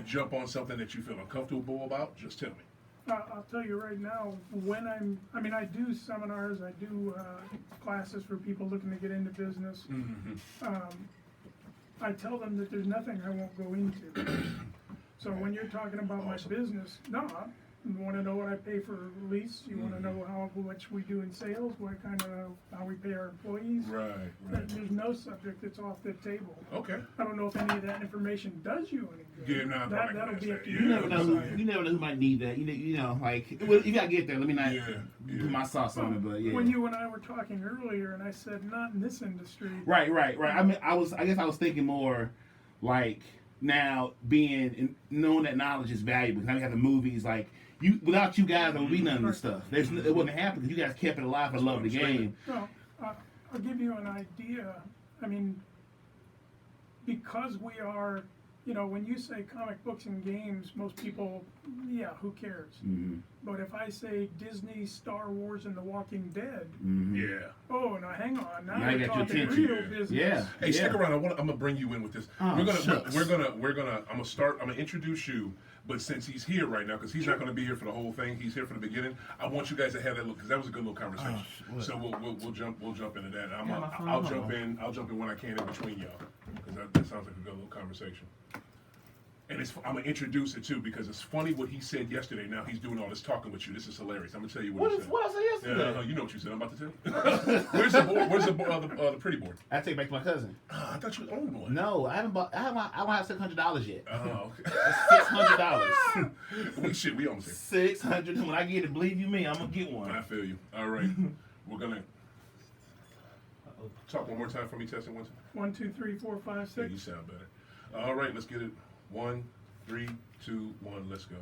I jump on something that you feel uncomfortable about, just tell me. I'll tell you right now, when I do seminars, I do classes for people looking to get into business. I tell them that there's nothing I won't go into. So when you're talking about my business, no, you want to know what I pay for lease, you want to know how much we do in sales, what kind of, how we pay our employees. Right. There's no subject that's off the table. Okay. I don't know if any of that information does you any good. Yeah, no, That'll be up to you. You never know. You never know who might need that. You know, like well, you gotta get there. Let me not put my sauce on it, but yeah. When you and I were talking earlier, and I said not in this industry. Right. I mean, I guess I was thinking more like now knowing that knowledge is valuable. Now we have the movies like. Without you guys, there would be none of this stuff. It wouldn't happen because you guys kept it alive for the love of the game. Well, I'll give you an idea. I mean, because we are, when you say comic books and games, most people, who cares? But if I say Disney, Star Wars, and The Walking Dead, oh, now hang on, now we're talking real business. Yeah. Hey, stick around. I'm gonna bring you in with this. Oh, we're gonna. I'm gonna introduce you. But since he's here right now, because he's not going to be here for the whole thing, he's here for the beginning. I want you guys to have that look because that was a good little conversation. So we'll jump into that. I'll jump in when I can in between y'all because that sounds like a good little conversation. And I'm gonna introduce it too because it's funny what he said yesterday. Now he's doing all this talking with you. This is hilarious. I'm gonna tell you what he said. What I said yesterday? Yeah, you know what you said. I'm about to tell you. Where's the board? Where's the pretty board? I take it back to my cousin. I thought you owned one. No, I haven't bought. I don't have $600 yet. Oh, okay. That's $600. We almost said $600. When I get it, believe you me, I'm gonna get one. I feel you. All right, we're gonna talk one more time for me. Testing one time. 1, 2, 3, 4, 5, 6. Yeah, you sound better. All right, let's get it. 1, 3, 2, 1. Let's go.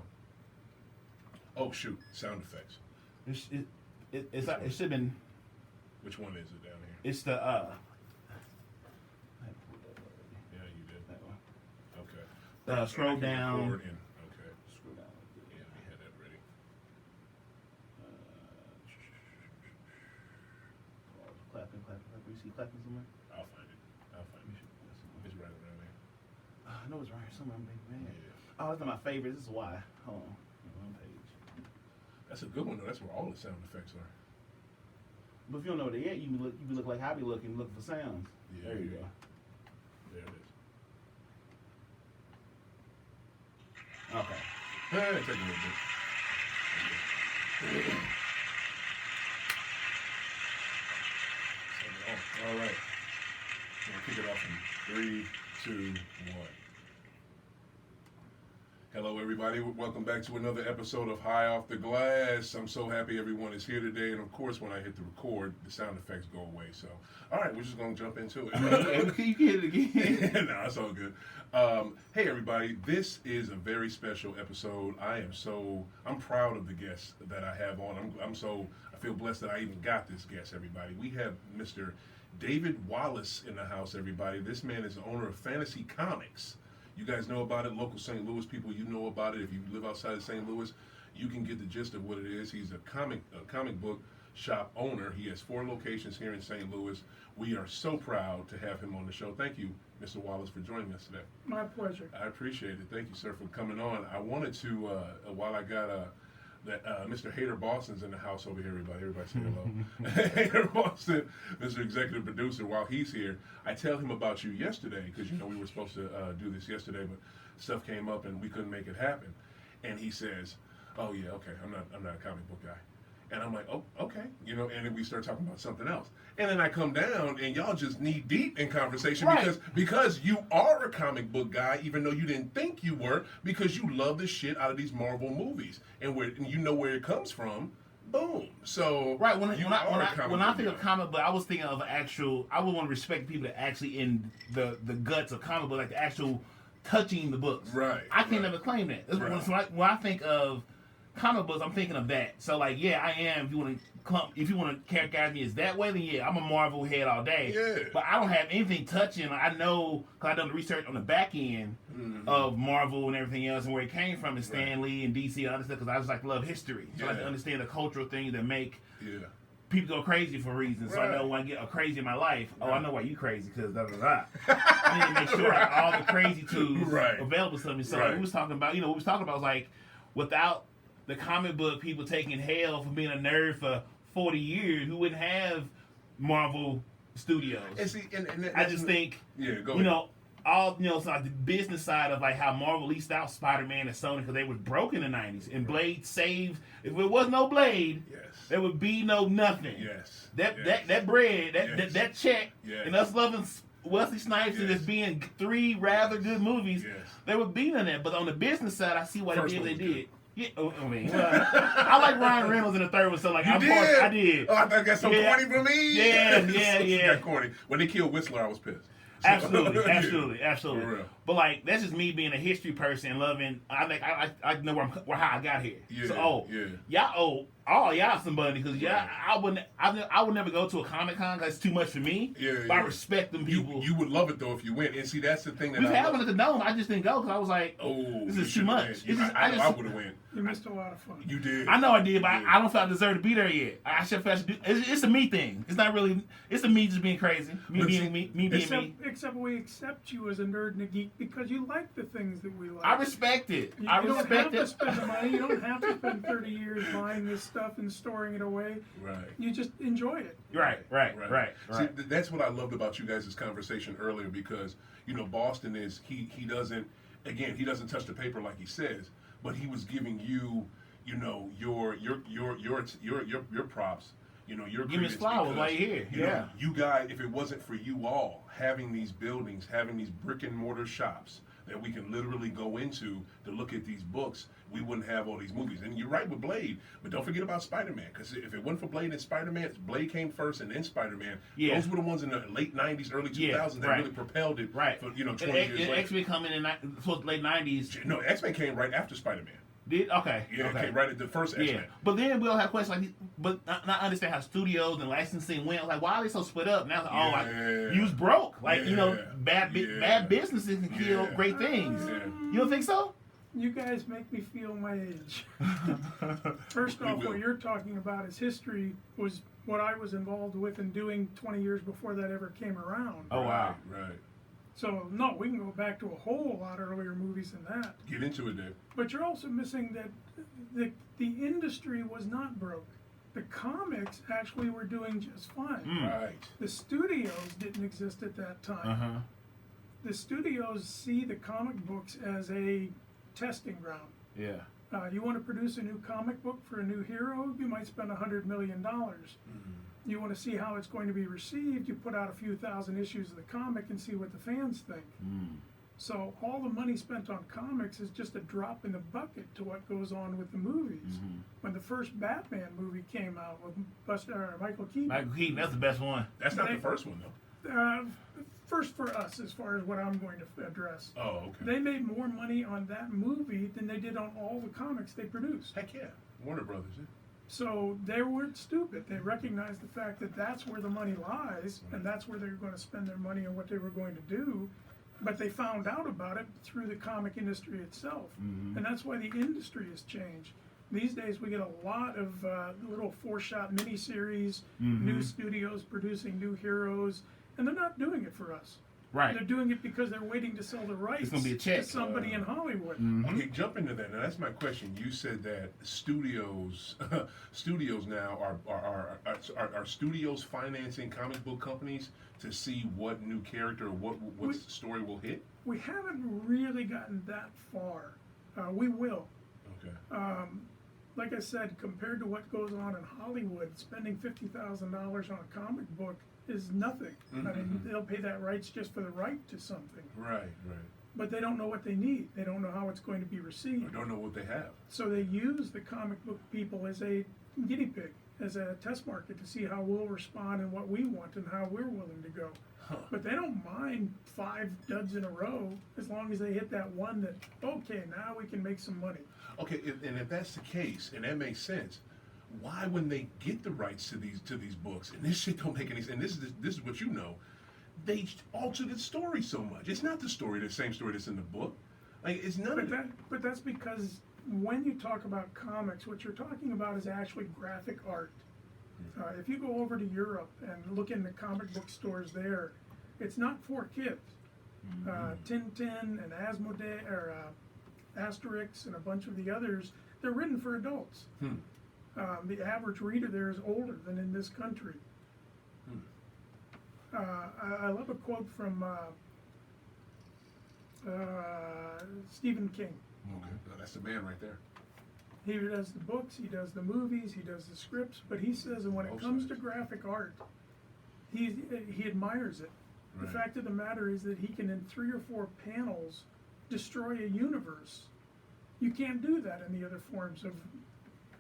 Oh shoot! Sound effects. It should have been. Which one is it down here? It's the Yeah, you did. That one. Okay. Scroll down. Okay. Scroll down. Yeah, we had that ready. Clapping. You see clapping somewhere? I'll find it. It's right around there. I know it's right here somewhere. I'm big man. Yeah. Oh, that's not my favorite. This is why. Hold on. One page. That's a good one though. That's where all the sound effects are. But if you don't know where they at, you be look like I be looking for sounds. Yeah, There you go. There it is. Okay. Hey, take a little bit. All right. We'll kick it off in 3, 2, 1. Hello, everybody. Welcome back to another episode of High Off the Glass. I'm so happy everyone is here today. And, of course, when I hit the record, the sound effects go away. So, all right, we're just going to jump into it. You get it again. No, it's all good. Hey, everybody. This is a very special episode. I'm proud of the guests that I have on. I feel blessed that I even got this guest, everybody. We have Mr. David Wallace in the house, everybody. This man is the owner of Fantasy Comics. You guys know about it, local St. Louis people, you know about it. If you live outside of St. Louis, you can get the gist of what it is. He's a comic book shop owner. He has 4 locations here in St. Louis. We are so proud to have him on the show. Thank you, Mr. Wallace, for joining us today. My pleasure. I appreciate it. Thank you, sir, for coming on. I wanted to, while I got Mr. Hader Boston's in the house over here, everybody. Everybody say hello. Hader Boston, Mr. Executive Producer, while he's here, I tell him about you yesterday because, we were supposed to do this yesterday, but stuff came up and we couldn't make it happen. And he says, oh, yeah, okay, I'm not a comic book guy. And I'm like, oh, okay, and then we start talking about something else. And then I come down, and y'all just knee deep in conversation because you are a comic book guy, even though you didn't think you were, because you love the shit out of these Marvel movies, and you know where it comes from. Boom. So when I think of comic book, I was thinking of actual. I would want to respect people that actually in the guts of comic book, like the actual touching the books. Right. I can't never claim that. When I think of comic books, I'm thinking of that. So I am. If you want to characterize me as that way, then yeah, I'm a Marvel head all day. Yeah. But I don't have anything touching. I know because I've done the research on the back end of Marvel and everything else, and where it came from, and Stan Lee and DC and other stuff. Because I just love history. So I like to understand the cultural things that make people go crazy for reasons. So I know when I get a crazy in my life, I know why you crazy, because da da da. I need to make sure like, all the crazy tools available to me. So like, we was talking about, was like, without the comic book people taking hell for being a nerd for 40 years, we wouldn't have Marvel Studios. And see, and I just think, so like the business side of like how Marvel leased out Spider-Man and Sony because they was broke in the 90s, and Blade saved. If it was no Blade, there would be no nothing. That bread, that check, and us loving Wesley Snipes and just being 3 rather good movies, there would be none of that. But on the business side, I see why they did. Yeah, I mean, I like Ryan Reynolds in the third one, so like I did. Oh, I thought that's so corny for me. Yeah. Got corny. When they killed Whistler, I was pissed. So, Absolutely. For real. But like that's just me being a history person and loving. I think I know how I got here. Y'all owe somebody because I would never go to a Comic-Con because it's too much for me. But I respect them people. You would love it though if you went. And see, that's the thing that we had one at the Dome. I just didn't go because I was like, this is too much. I would have went. You missed a lot of fun. You did. I know I did, but I don't feel I deserve to be there yet. I should do. It's a me thing. It's not really. It's a me just being crazy. Me being me. Except we accept you as a nerd and a geek because you like the things that we like. I respect it. You don't have to spend the money. You don't have to spend 30 years buying this stuff and storing it away. Right. You just enjoy it. Right. See, that's what I loved about you guys' conversation earlier because Boston is he doesn't touch the paper like he says, but he was giving you your props. Your give me flowers right here. You guys, if it wasn't for you all having these buildings, having these brick and mortar shops that we can literally go into to look at these books, we wouldn't have all these movies. And you're right with Blade, but don't forget about Spider-Man, because if it wasn't for Blade and Spider-Man, Blade came first and then Spider-Man. Those were the ones in the late 90s, early 2000s that really propelled it for 20 years later. X-Men coming in late 90s. No, X-Men came right after Spider-Man. Did okay? It came right at the first X-Men. Yeah, but then we'll have questions like, but not understand how studios and licensing went. Like, why are they so split up now? You was broke. Like, bad businesses can kill great things. You don't think so? You guys make me feel my age. First off, what you're talking about is history was what I was involved with and doing 20 years before that ever came around. Oh wow! Right. So, no, we can go back to a whole lot earlier movies than that. Get into it, Dave. But you're also missing that the industry was not broke. The comics actually were doing just fine. Right. The studios didn't exist at that time. The studios see the comic books as a testing ground. Yeah. You want to produce a new comic book for a new hero, you might spend $100 million. You want to see how it's going to be received, you put out a few thousand issues of the comic and see what the fans think. So all the money spent on comics is just a drop in the bucket to what goes on with the movies. When the first Batman movie came out with Michael Keaton. Michael Keaton, that's the best one. That's not the first one, though. First for us, as far as what I'm going to address. Oh, okay. They made more money on that movie than they did on all the comics they produced. Heck yeah. Warner Brothers, So they weren't stupid. They recognized the fact that that's where the money lies, and that's where they were going to spend their money and what they were going to do. But they found out about it through the comic industry itself. And that's why the industry has changed. These days we get a lot of little 4-shot miniseries, new studios producing new heroes, and they're not doing it for us. Right. They're doing it because they're waiting to sell the rights it's gonna be a check. to somebody in Hollywood. Okay, jump into that. Now that's my question. You said that studios now are studios financing comic book companies to see what new character or what story will hit? We haven't really gotten that far. We will. Okay. Like I said, compared to what goes on in Hollywood, spending $50,000 on a comic book is nothing. I mean, they'll pay that rights just for the right to something. Right. But they don't know what they need. They don't know how it's going to be received. Or don't know what they have. So they use the comic book people as a guinea pig, as a test market to see how we'll respond and what we want and how we're willing to go. But they don't mind 5 duds in a row as long as they hit that one that, okay, now we can make some money. Okay, and if that's the case, and that makes sense, why when they get the rights to these books, and this shit don't make any sense, and this is what you know, they alter the story so much. It's not the same story that's in the book. Like, it's none of that. But that's because when you talk about comics, what you're talking about is actually graphic art. If you go over to Europe and look in the comic book stores there, it's not for kids. Tintin and Asmodee or Asterix and a bunch of the others, they're written for adults. The average reader there is older than in this country. I love a quote from Stephen King. Okay, that's the man right there. He does the books, he does the movies, he does the scripts, but he says that when it comes to graphic art, he admires it. The fact of the matter is that he can, in 3 or 4 panels, destroy a universe. You can't do that in the other forms of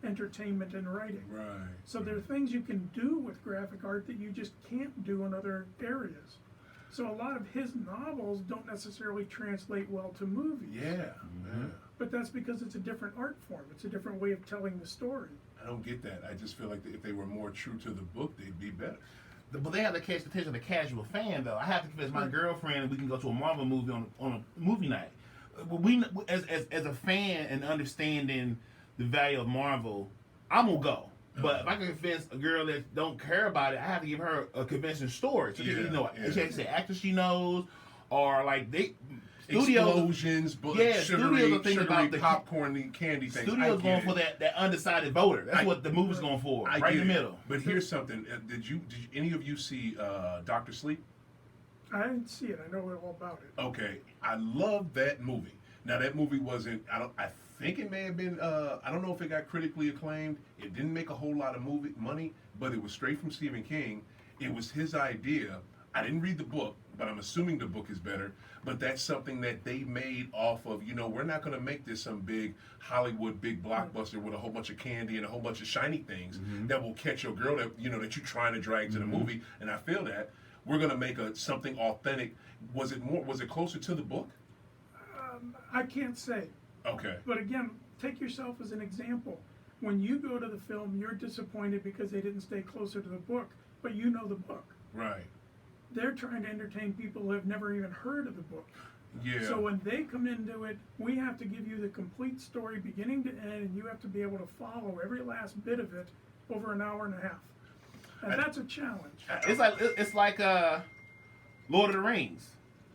entertainment and writing. Right. So there are things you can do with graphic art that you just can't do in other areas. So a lot of his novels don't necessarily translate well to movies. Yeah. But that's because it's a different art form. It's a different way of telling the story. I don't get that. I just feel like if they were more true to the book, they'd be better. But they have to catch the attention of the casual fan, though. I have to convince my girlfriend that we can go to a Marvel movie on a movie night. We, as a fan and understanding the value of Marvel, I'm gonna go. But if I can convince a girl that don't care about it, I have to give her a convincing story. So she has to say actors she knows, or like explosions, sugary about the popcorn, candy things. Studios going for that undecided voter. That's what the movie's going for, right in the middle. But here's something: did any of you see Dr. Sleep? I didn't see it. I know all about it. Okay, I love that movie. Now that movie wasn't. I think it may have been. I don't know if it got critically acclaimed. It didn't make a whole lot of money, but it was straight from Stephen King. It was his idea. I didn't read the book, but I'm assuming the book is better. But that's something that they made off of, we're not going to make this some big Hollywood, big blockbuster with a whole bunch of candy and a whole bunch of shiny things that will catch your girl that you're trying to drag to the movie. And I feel that we're going to make something authentic. Was it closer to the book? I can't say. Okay. But again, take yourself as an example. When you go to the film, you're disappointed because they didn't stay closer to the book, but you know the book. Right. They're trying to entertain people who have never even heard of the book. Yeah. So when they come into it, we have to give you the complete story beginning to end, and you have to be able to follow every last bit of it over an hour and a half. And that's a challenge. It's like Lord of the Rings.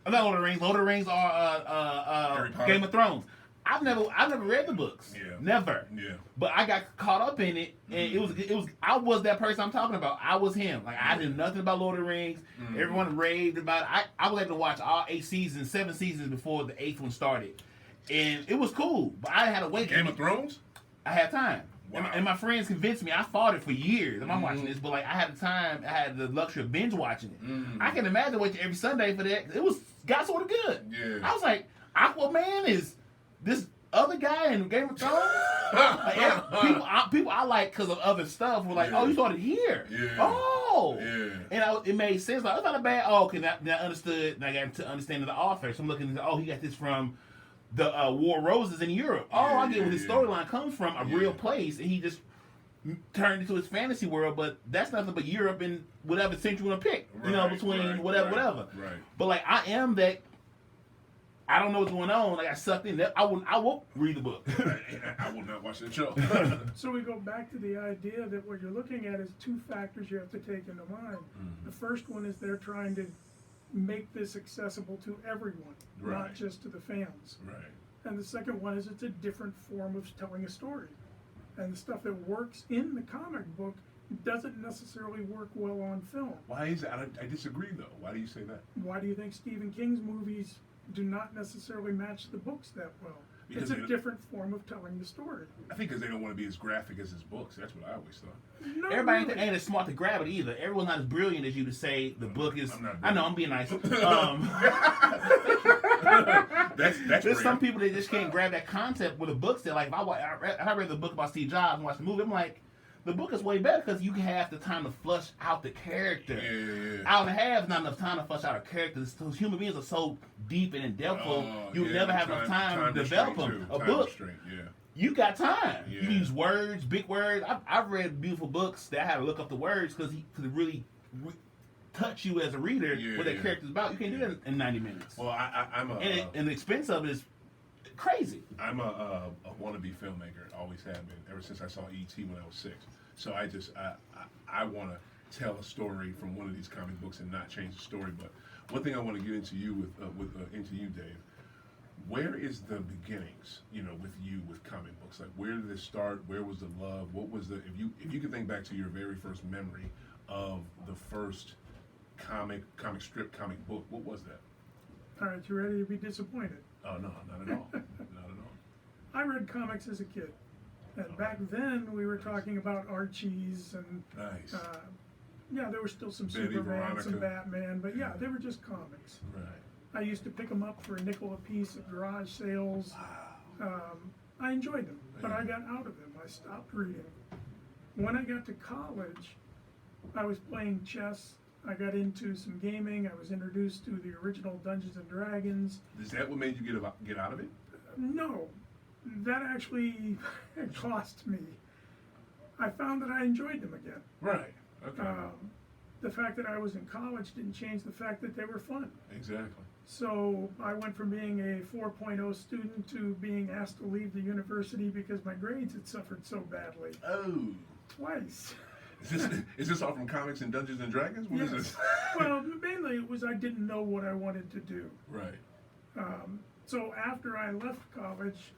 Not Lord of the Rings. Lord of the Rings are Game of Thrones. I've never read the books. Yeah. Never. Yeah. But I got caught up in it, and it was I was that person I'm talking about. I was him. Like I knew nothing about Lord of the Rings. Everyone raved about it. I was able to watch all 7 seasons before the 8th one started, and it was cool. But I had to wait. Game of Thrones. I had time. Wow. And my friends convinced me. I fought it for years. I'm watching this, but like I had the time. I had the luxury of binge watching it. I can imagine waiting every Sunday for that. It got sort of good. Yeah. I was like, Aquaman is this other guy in Game of Thrones. People I like because of other stuff were like, oh, you started here. Yeah. Oh. Yeah. And it made sense. Like, it's not a bad. Oh, okay. Now I understood. Now I got to understand the author. So I'm looking at, he got this from the War Roses in Europe. I get where his storyline comes from, a real place, and he just turned into his fantasy world. But that's nothing but Europe and whatever century you want to pick. Between whatever. Right. But like I am that. I don't know what's going on. Like I sucked in. I won't read the book. I will not watch that show. So we go back to the idea that what you're looking at is 2 factors you have to take into mind. The first one is they're trying to make this accessible to everyone, not just to the fans. Right. And the second one is it's a different form of telling a story. And the stuff that works in the comic book doesn't necessarily work well on film. Why is that? I disagree, though. Why do you say that? Why do you think Stephen King's movies do not necessarily match the books that well? Because it's a different form of telling the story. I think because they don't want to be as graphic as his books. That's what I always thought. No, Everybody really. ain't as smart to grab it either. Everyone's not as brilliant as you to say the book is. I know I'm being nice. That's There's some people that just can't grab that concept with the books. That like if I read the book about Steve Jobs and watched the movie, I'm like, the book is way better because you have the time to flush out the character. Yeah. Hour and a half is not enough time to flush out a character. Those human beings are so deep and in depth. You never have enough time to develop them. A book, you got time. Yeah. You use words, big words. I've read beautiful books that I had to look up the words because he could really touch you as a reader what that character's about. You can't do that in 90 minutes. Well, I'm a... And the expense of it is crazy. I'm a wannabe filmmaker. Always have been ever since I saw E.T. when I was 6. So I want to tell a story from one of these comic books and not change the story. But one thing I want to get into you into you, Dave. Where is the beginnings? With you with comic books. Like, where did it start? Where was the love? What was the if you could think back to your very first memory of the first comic strip comic book, what was that? All right, you ready to be disappointed? Oh no, not at all. Not at all. I read comics as a kid. And back then, we were talking about Archies and, Nice. yeah, there were still some Betty, Superman, some Veronica. Batman, but yeah, they were just comics. Right. I used to pick them up for a nickel a piece at garage sales. Wow. I enjoyed them, but Yeah. I got out of them. I stopped reading. When I got to college, I was playing chess. I got into some gaming. I was introduced to the original Dungeons and Dragons. Is that what made you get out of it? No, that actually cost me. I found that I enjoyed them again. Right. Okay. The fact that I was in college didn't change the fact that they were fun. Exactly. So I went from being a 4.0 student to being asked to leave the university because my grades had suffered so badly. Oh. Twice. Is this all from comics and Dungeons and Dragons? What is Yes. this? Well, mainly it was I didn't know what I wanted to do. Right. So after I left college,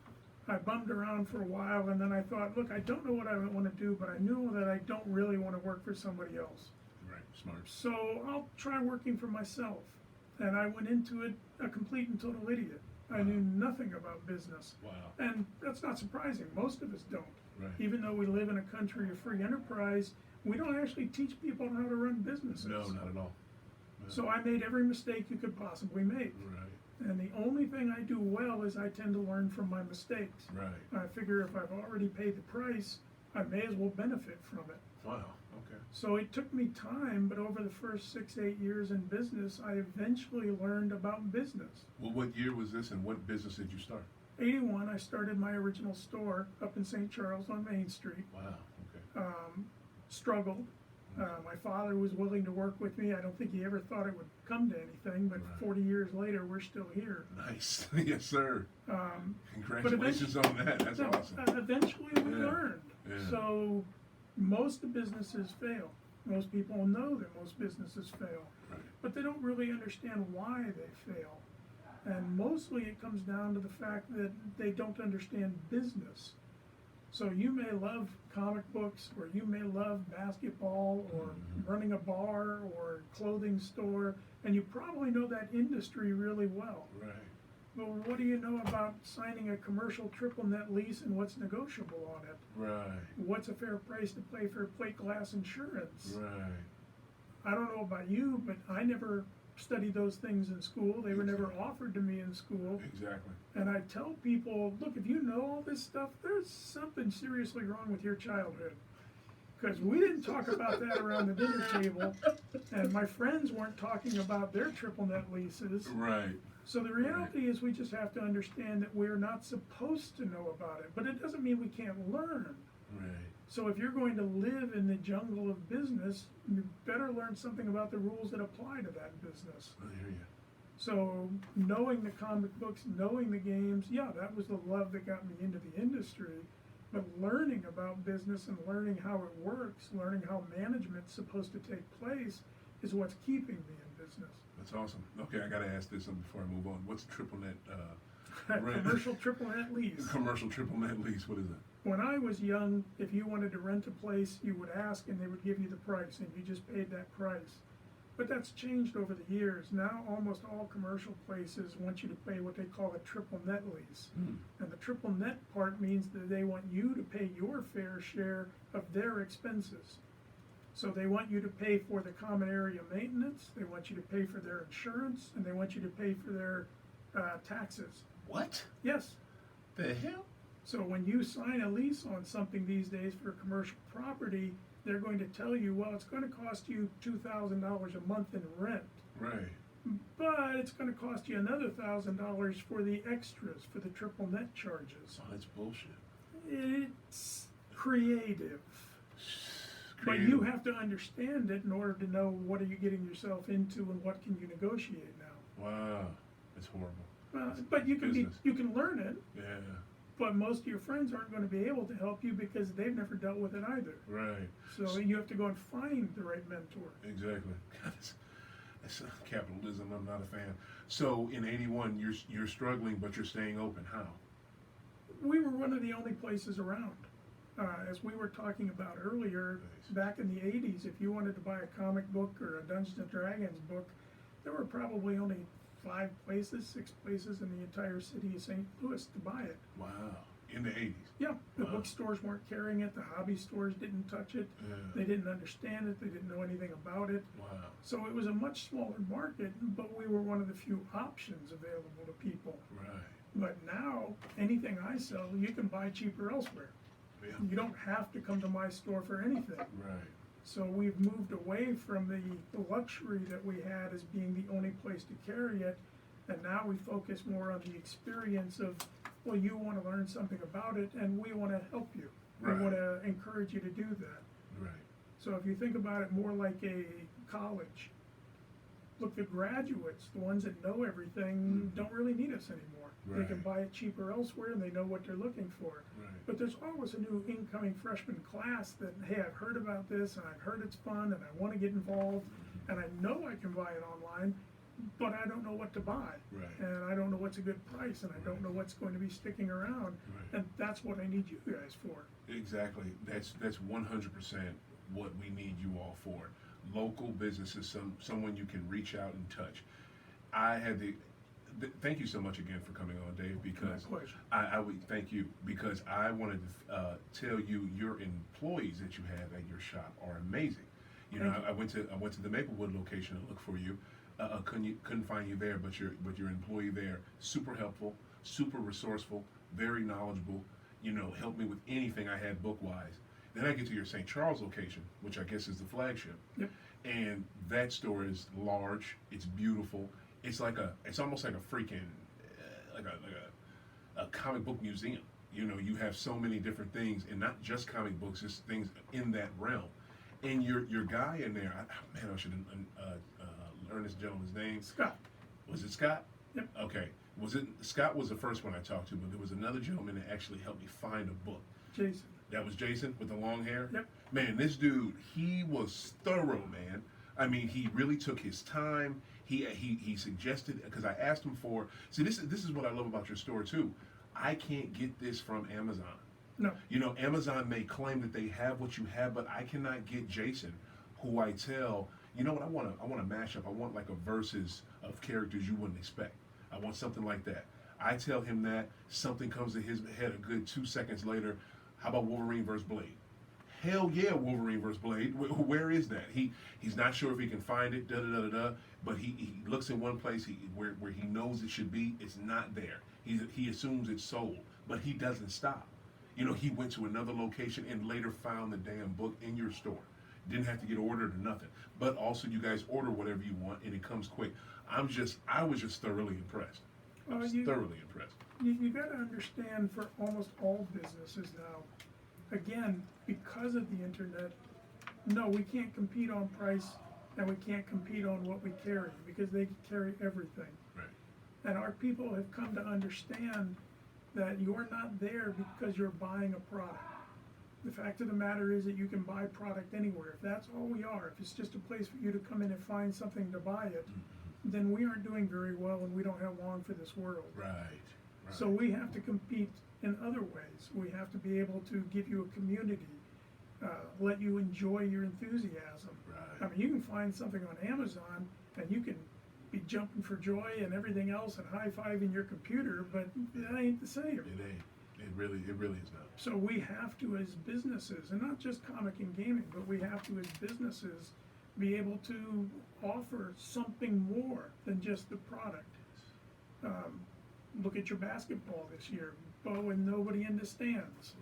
I bummed around for a while, and then I thought, look, I don't know what I want to do, but I knew that I don't really want to work for somebody else. Right. Smart. So I'll try working for myself. And I went into it a complete and total idiot. I knew nothing about business. Wow. And that's not surprising. Most of us don't. Right. Even though we live in a country of free enterprise, we don't actually teach people how to run businesses. No, not at all. No. So I made every mistake you could possibly make. Right. And the only thing I do well is I tend to learn from my mistakes. Right. I figure if I've already paid the price, I may as well benefit from it. Wow. Okay. So it took me time, but over the first 6-8 years in business, I eventually learned about business. Well, what year was this, and what business did you start? 81, I started my original store up in St. Charles on Main Street. Wow. Okay. Struggled. My father was willing to work with me. I don't think he ever thought it would come to anything, but Right. 40 years later, we're still here. Nice. Yes, sir. Um, Congratulations on that. That's no, awesome. Eventually, we Yeah. learned. Yeah. So most businesses fail. Most people know that most businesses fail, Right. but they don't really understand why they fail. And mostly it comes down to the fact that they don't understand business. So you may love comic books, or you may love basketball, or running a bar, or clothing store, and you probably know that industry really well. Right. But what do you know about signing a commercial triple net lease and what's negotiable on it? Right. What's a fair price to pay for plate glass insurance? Right. I don't know about you, but I never studied those things in school. They were never offered to me in school. Exactly. And I tell people, look, if you know all this stuff, there's something seriously wrong with your childhood. Because we didn't talk about that around the dinner table, and my friends weren't talking about their triple net leases. Right. So the reality is we just have to understand that we're not supposed to know about it, but it doesn't mean we can't learn. Right. So if you're going to live in the jungle of business, you better learn something about the rules that apply to that business. I hear you. So knowing the comic books, knowing the games, yeah, that was the love that got me into the industry. But learning about business and learning how it works, learning how management's supposed to take place is what's keeping me in business. That's awesome. Okay, I gotta ask this before I move on. What's triple net? Rent? Commercial triple net lease. Commercial triple net lease. What is it? When I was young, if you wanted to rent a place, you would ask and they would give you the price, and you just paid that price. But that's changed over the years. Now almost all commercial places want you to pay what they call a triple net lease. And the triple net part means that they want you to pay your fair share of their expenses. So they want you to pay for the common area maintenance, they want you to pay for their insurance, and they want you to pay for their taxes. What? Yes. The hell? So when you sign a lease on something these days for commercial property, they're going to tell you, well, it's going to cost you $2,000 a month in rent, Right. but it's going to cost you another $1,000 for the extras, for the triple net charges. Oh, that's bullshit. It's creative. But Creative. you have to understand it in order to know what are you getting yourself into and what can you negotiate now. Wow. That's horrible. But you can business. you can learn it, Yeah, but most of your friends aren't going to be able to help you because they've never dealt with it either. right. So you have to go and find the right mentor. Exactly. That's capitalism. I'm not a fan. So in '81, you're struggling, but you're staying open. How? We were one of the only places around. As we were talking about earlier, Nice. back in the 80s, if you wanted to buy a comic book or a Dungeons and Dragons book, there were probably only 6 places in the entire city of St. Louis to buy it. Wow. In the '80s. Yeah, the Wow. bookstores weren't carrying it, the hobby stores didn't touch it, Yeah. they didn't understand it, they didn't know anything about it. Wow. So it was a much smaller market, but we were one of the few options available to people. Right. But now, anything I sell, you can buy cheaper elsewhere. Yeah. You don't have to come to my store for anything. Right. So we've moved away from the luxury that we had as being the only place to carry it, and now we focus more on the experience of, well, you want to learn something about it, and we want to help you. Right. We want to encourage you to do that. Right. So if you think about it more like a college, look, the graduates, the ones that know everything, don't really need us anymore. They can Right. buy it cheaper elsewhere, and they know what they're looking for. Right. But there's always a new incoming freshman class that, hey, I've heard about this, and I've heard it's fun, and I want to get involved, and I know I can buy it online, but I don't know what to buy. Right. And I don't know what's a good price, and I don't know what's going to be sticking around. Right. And that's what I need you guys for. Exactly. That's 100% what we need you all for. Local businesses, someone you can reach out and touch. I had thank you so much again for coming on, Dave, because My pleasure. I would thank you because I wanted to tell you your employees that you have at your shop are amazing. You know, Thank I went to the Maplewood location to look for you. Couldn't find you there, but your employee there, super helpful, super resourceful, very knowledgeable. You know, helped me with anything I had book wise. Then I get to your St. Charles location, which I guess is the flagship. Yep. And that store is large. It's beautiful. It's almost like a freaking like a comic book museum. You know, you have so many different things, and not just comic books, just things in that realm. And your guy in there, I should learn this gentleman's name. Scott. Was it Scott? Yep. Okay. Scott was the first one I talked to, but there was another gentleman that actually helped me find a book. Jason. That was Jason with the long hair? Yep. Man, this dude, he was thorough, man. I mean, he really took his time. He suggested, because I asked him this is what I love about your store too. I can't get this from Amazon. No. You know, Amazon may claim that they have what you have, but I cannot get Jason, who I tell, you know what, I want a mashup. I want like a versus of characters you wouldn't expect. I want something like that. I tell him that, something comes to his head a good 2 seconds later. How about Wolverine versus Blade? Hell yeah, Wolverine versus Blade. Where is that? He's not sure if he can find it. But he looks in one place where he knows it should be. It's not there. He assumes it's sold, but he doesn't stop. You know, he went to another location and later found the damn book in your store. Didn't have to get ordered or nothing. But also, you guys order whatever you want and it comes quick. I was just thoroughly impressed. I was thoroughly impressed. You got to understand, for almost all businesses now, again, because of the internet, no, we can't compete on price, and we can't compete on what we carry, because they carry everything. Right. And our people have come to understand that you're not there because you're buying a product. The fact of the matter is that you can buy product anywhere. If that's all we are, if it's just a place for you to come in and find something to buy it, then we aren't doing very well, and we don't have long for this world. Right. So we have to compete in other ways. We have to be able to give you a community, let you enjoy your enthusiasm. Right. I mean, you can find something on Amazon and you can be jumping for joy and everything else and high-fiving your computer, but that ain't the same. It ain't. It really is not. So we have to, as businesses, and not just comic and gaming, but we have to, as businesses, be able to offer something more than just the product. Look at your basketball this year, Bo and nobody in the stands.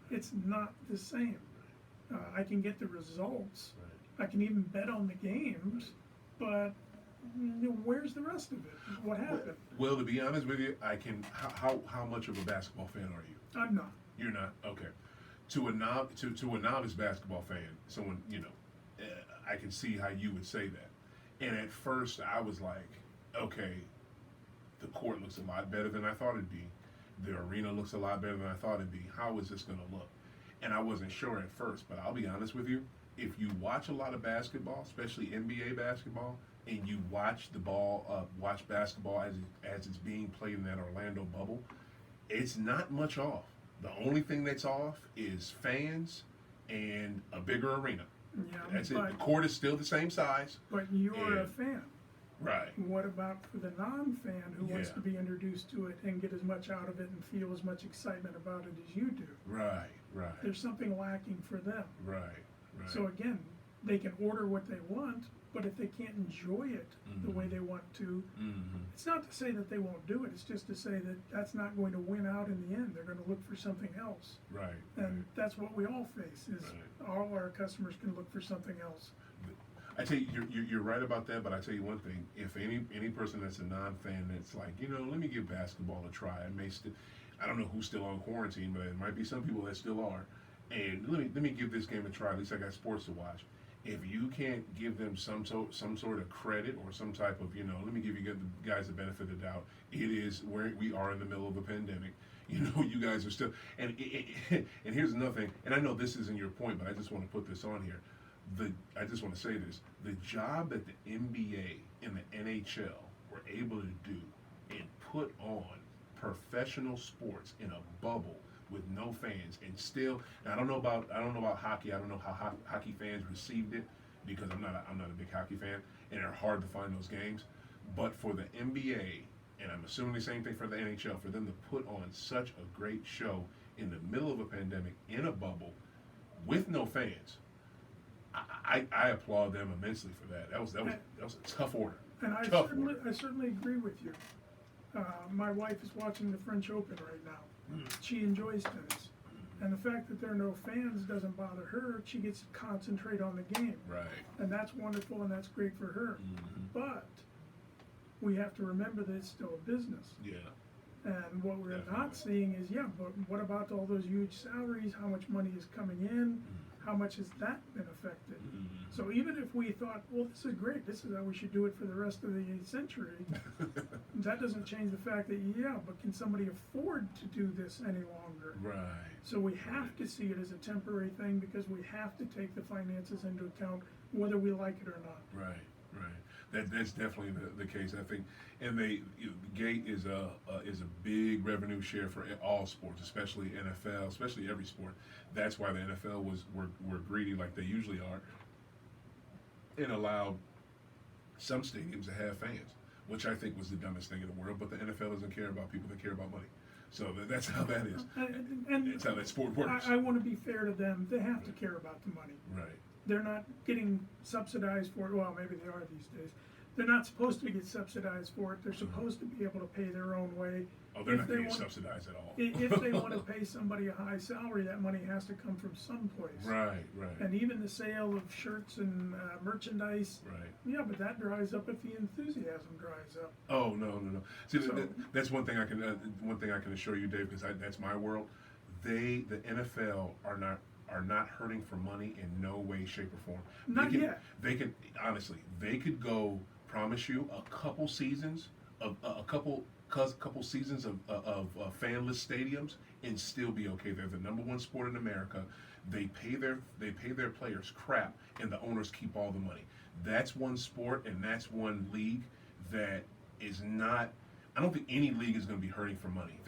It's not the same. I can get the results. Right. I can even bet on the games, but where's the rest of it? What happened? Well, to be honest with you, I can. How much of a basketball fan are you? I'm not. You're not. Okay. To a novice basketball fan, someone I can see how you would say that. And at first, I was like, okay, the court looks a lot better than I thought it'd be. The arena looks a lot better than I thought it'd be. How is this going to look? And I wasn't sure at first, but I'll be honest with you. If you watch a lot of basketball, especially NBA basketball, and you watch watch basketball as it's being played in that Orlando bubble, it's not much off. The only thing that's off is fans and a bigger arena. Yeah, That's it. The court is still the same size. But you're a And- fan. Right. What about for the non-fan who wants Yeah. to be introduced to it and get as much out of it and feel as much excitement about it as you do? Right. Right. There's something lacking for them. Right. Right. So again, they can order what they want, but if they can't enjoy it the way they want to, it's not to say that they won't do it. It's just to say that that's not going to win out in the end. They're going to look for something else. Right. And that's what we all face is Right. all our customers can look for something else. I tell you, you're right about that. But I tell you one thing: if any person that's a non-fan that's like, let me give basketball a try. I don't know who's still on quarantine, but there might be some people that still are. And let me give this game a try. At least I got sports to watch. If you can't give them some sort of credit or some type of, let me give you guys the benefit of the doubt. It is where we are in the middle of a pandemic. You guys are still, and here's another thing. And I know this isn't your point, but I just want to put this on here. I just want to say this: the job that the NBA and the NHL were able to do and put on professional sports in a bubble with no fans, and still, and I don't know about hockey. I don't know how hockey fans received it because I'm not a big hockey fan, and they're hard to find those games. But for the NBA, and I'm assuming the same thing for the NHL, for them to put on such a great show in the middle of a pandemic in a bubble with no fans, I applaud them immensely for that. That was a tough order. And I certainly agree with you. My wife is watching the French Open right now. She enjoys tennis. And the fact that there are no fans doesn't bother her. She gets to concentrate on the game. Right. And that's wonderful and that's great for her. But we have to remember that it's still a business. Yeah. And what we're Definitely. not seeing is, but what about all those huge salaries? How much money is coming in? How much has that been affected? So even if we thought, well, this is great, this is how we should do it for the rest of the century, that doesn't change the fact that, but can somebody afford to do this any longer? Right. So we have to see it as a temporary thing because we have to take the finances into account whether we like it or not. Right. That's definitely the case. I think, and Gate is a big revenue share for all sports, especially NFL, especially every sport. That's why the NFL were greedy like they usually are, and allowed some stadiums to have fans, which I think was the dumbest thing in the world. But the NFL doesn't care about people; they care about money. So that's how that is. And That's how that sport works. I want to be fair to them. They have to care about the money. Right. They're not getting subsidized for it. Well, maybe they are these days. They're not supposed to get subsidized for it. They're supposed to be able to pay their own way. Oh, they're If not they getting want- subsidized at all. If they want to pay somebody a high salary, that money has to come from someplace. Right. And even the sale of shirts and merchandise, Right. but that dries up if the enthusiasm dries up. Oh no. See, So- that's one thing I can assure you, Dave, because that's my world. The NFL are not hurting for money in no way, shape, or form. Not yet. They can honestly, they could go. Promise you, a couple seasons of seasons of fanless stadiums and still be okay. They're the number one sport in America. They pay their players crap, and the owners keep all the money. That's one sport and that's one league that is not. I don't think any league is going to be hurting for money.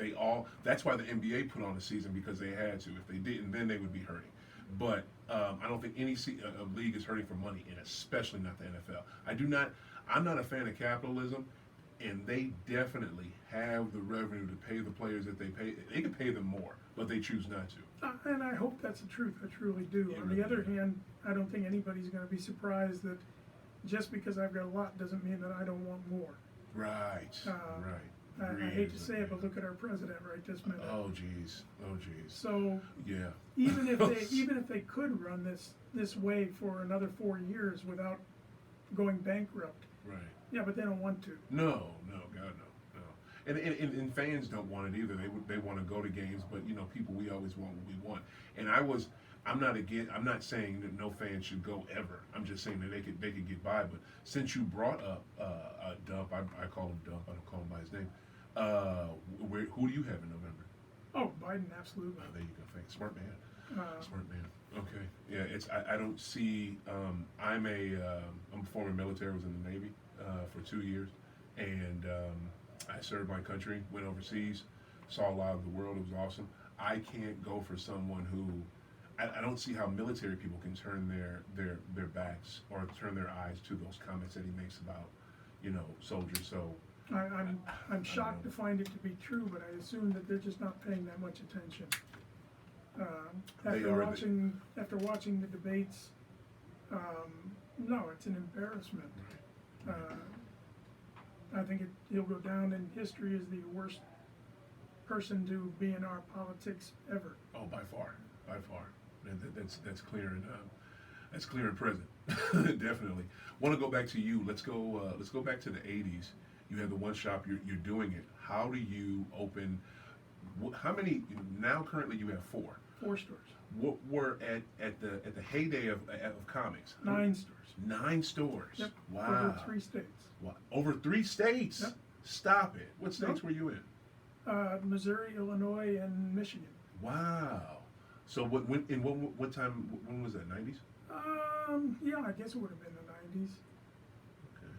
That's why the NBA put on a season because they had to. If they didn't, then they would be hurting. But I don't think any league is hurting for money, and especially not the NFL. I'm not a fan of capitalism, and they definitely have the revenue to pay the players that they pay. They can pay them more, but they choose not to. And I hope that's the truth. I truly do. Yeah, On the really other do. hand, I don't think anybody's going to be surprised that just because I've got a lot doesn't mean that I don't want more. Right. I Agreed. hate to say it, but look at our president right this minute. Oh geez. So Yeah. even if they could run this way for another 4 years without going bankrupt, Right. but they don't want to. No, God, no. And fans don't want it either. They want to go to games, but people, we always want what we want. And I'm not saying that no fans should go ever. I'm just saying that they could get by. But since you brought up Dump, I call him Dump. I don't call him by his name. Who do you have in November? Oh, Biden, absolutely. Oh, there you go. Thanks. Smart man. Uh, Smart man. Okay. Yeah. I don't see. I'm a former military. Was in the Navy for 2 years, and I served my country. Went overseas, saw a lot of the world. It was awesome. I can't go for someone who. I don't see how military people can turn their backs or turn their eyes to those comments that he makes about, soldiers. So I'm shocked to find it to be true, but I assume that they're just not paying that much attention. After watching the debates, no, it's an embarrassment. I think he'll go down in history as the worst person to be in our politics ever. Oh, by far. And that's clear and present. Definitely. Want to go back to you? Let's go back to the '80s. You have the one shop. You're doing it. How do you open? How many? Now currently you have 4. 4 stores. What were at the heyday of comics? 9 stores. 9 stores. Yep. Wow. Over 3 states. Wow. Over 3 states. Yep. Stop it. What states Yep. were you in? Missouri, Illinois, and Michigan. Wow. So what time? When was that? '90s. Yeah, I guess it would have been the 90s. Okay.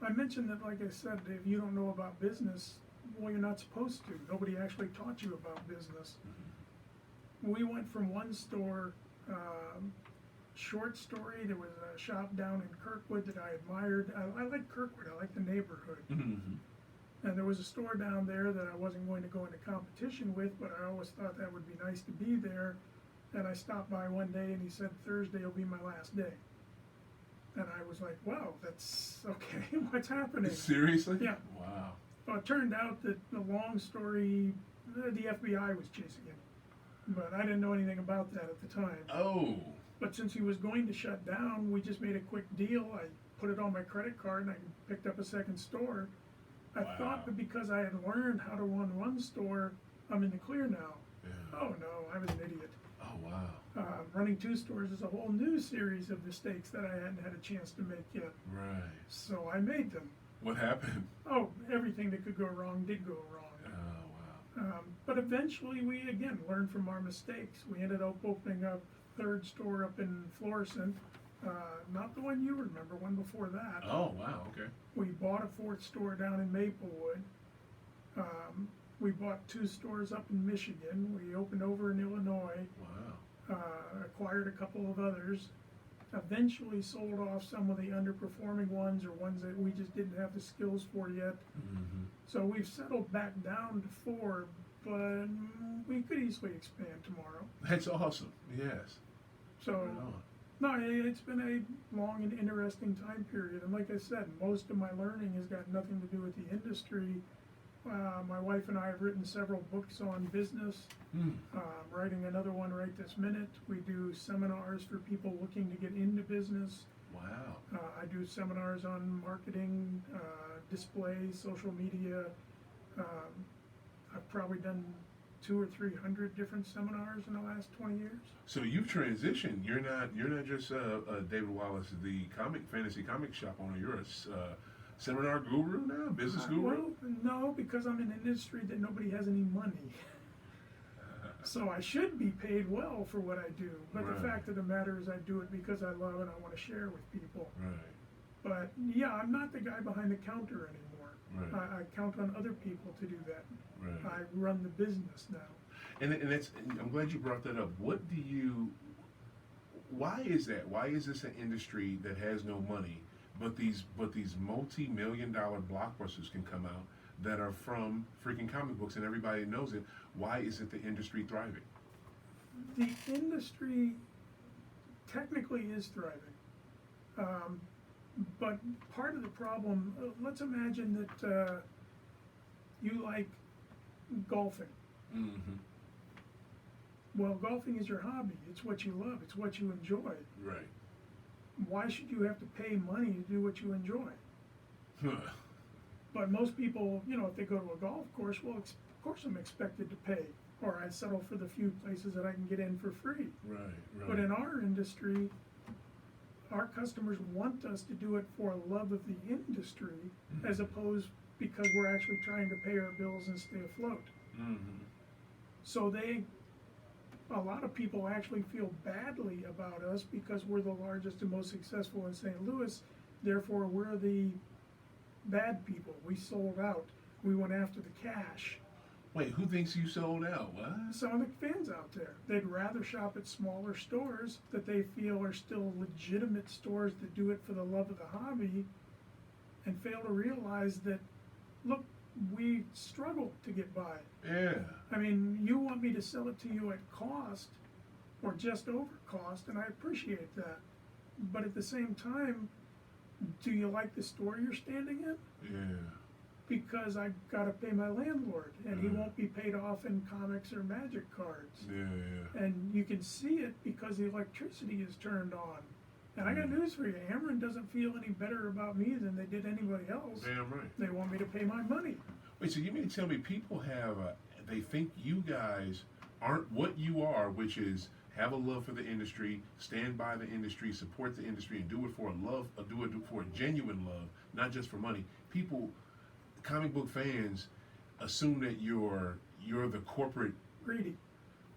I mentioned that, like I said, if you don't know about business, well, you're not supposed to. Nobody actually taught you about business. We went from one store, short story. There was a shop down in Kirkwood that I admired. I like Kirkwood. I like the neighborhood. Mm-hmm. And there was a store down there that I wasn't going to go into competition with, but I always thought that would be nice to be there. And I stopped by one day and he said, Thursday will be my last day. And I was like, wow, that's okay. What's happening? Seriously? Yeah. Wow. Well, it turned out that the long story, the FBI was chasing him. But I didn't know anything about that at the time. Oh. But since he was going to shut down, we just made a quick deal. I put it on my credit card and I picked up a second store. I Wow. thought that because I had learned how to run one store, I'm in the clear now. Yeah. Oh no, I was an idiot. Oh wow. Running 2 stores is a whole new series of mistakes that I hadn't had a chance to make yet. Right. So I made them. What happened? Oh, everything that could go wrong did go wrong. Oh wow. But eventually we again learned from our mistakes. We ended up opening a 3rd store up in Florissant. Not the one you remember, one before that. Oh wow. Okay. We bought a 4th store down in Maplewood. We bought 2 stores up in Michigan. We opened over in Illinois. Wow. Acquired a couple of others. Eventually sold off some of the underperforming ones or ones that we just didn't have the skills for yet. Mm-hmm. So we've settled back down to 4, but we could easily expand tomorrow. That's awesome. Yes. So, Right on. no, it's been a long and interesting time period. And like I said, most of my learning has got nothing to do with the industry. My wife and I have written several books on business. Writing another one right this minute. We do seminars for people looking to get into business. Wow. I do seminars on marketing, display, social media. I've probably done 200 or 300 different seminars in the last 20 years. So you've transitioned. You're not just David Wallace, the fantasy comic shop owner. You're a seminar guru now, business guru. Well, no, because I'm in an industry that nobody has any money. So I should be paid well for what I do. But Right. the fact of the matter is I do it because I love and I want to share with people. Right. But yeah, I'm not the guy behind the counter anymore. Right. I count on other people to do that. Right. I run the business now. And I'm glad you brought that up. Why is that? Why is this an industry that has no money, but these multi-million-dollar blockbusters can come out that are from freaking comic books and everybody knows it? Why isn't the industry thriving? The industry technically is thriving. But part of the problem, let's imagine that you like golfing. Mm-hmm. Well, golfing is your hobby. It's what you love. It's what you enjoy. Right. Why should you have to pay money to do what you enjoy? But most people, if they go to a golf course, well, of course I'm expected to pay, or I settle for the few places that I can get in for free. Right. But in our industry, our customers want us to do it for love of the industry, as opposed because we're actually trying to pay our bills and stay afloat. So a lot of people actually feel badly about us because we're the largest and most successful in St. Louis. Therefore, we're the bad people. We sold out. We went after the cash. Wait, who thinks you sold out? What? Some of the fans out there, they'd rather shop at smaller stores that they feel are still legitimate stores that do it for the love of the hobby, and fail to realize that, look, we struggle to get by. Yeah. I mean, you want me to sell it to you at cost or just over cost, and I appreciate that. But at the same time, do you like the store you're standing in? Yeah. Because I gotta pay my landlord, and he won't be paid off in comics or magic cards. Yeah. And you can see it because the electricity is turned on. And I got news for you, Ameren doesn't feel any better about me than they did anybody else. Damn right. They want me to pay my money. Wait, so you mean to tell me people have, they think you guys aren't what you are, which is have a love for the industry, stand by the industry, support the industry, and do it for a love, do it for a genuine love, not just for money. People, comic book fans, assume that you're the corporate. Greedy.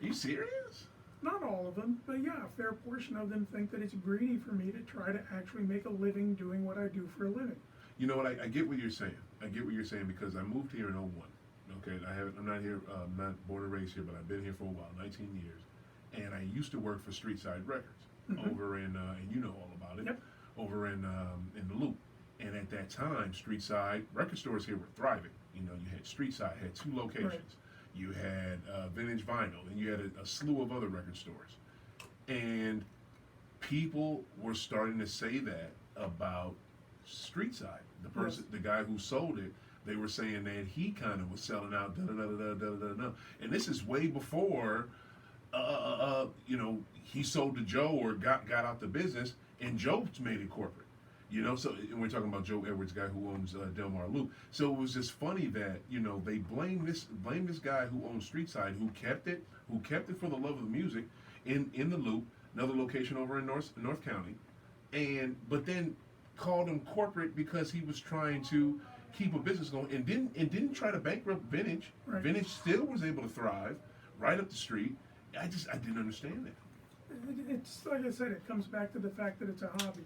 Are you serious? Not all of them, but yeah, a fair portion of them think that it's greedy for me to try to actually make a living doing what I do for a living. You know what? I get what you're saying. I get what you're saying because I moved here in '01. Okay, I'm not here. I'm not born and raised here, but I've been here for a while, 19 years. And I used to work for Street Side Records over in, and you know all about it, Yep. over in the Loop. And at that time, Street Side record stores here were thriving. You know, you had Street Side had 2 locations. Right. You had Vintage Vinyl, and you had a slew of other record stores. And people were starting to say that about Street Side. The person, the guy who sold it, they were saying that he kind of was selling out, and this is way before, you know, he sold to Joe or got out the business, and Joe's made it corporate. You know, so and we're talking about Joe Edwards, guy who owns Del Mar Loop. So it was just funny that, you know, they blame this guy who owns Street Side, who kept it for the love of the music in the Loop, another location over in North County, but then called him corporate because he was trying to keep a business going and didn't try to bankrupt Vintage. Right. Vintage still was able to thrive right up the street. I didn't understand that. It's like I said, it comes back to the fact that it's a hobby.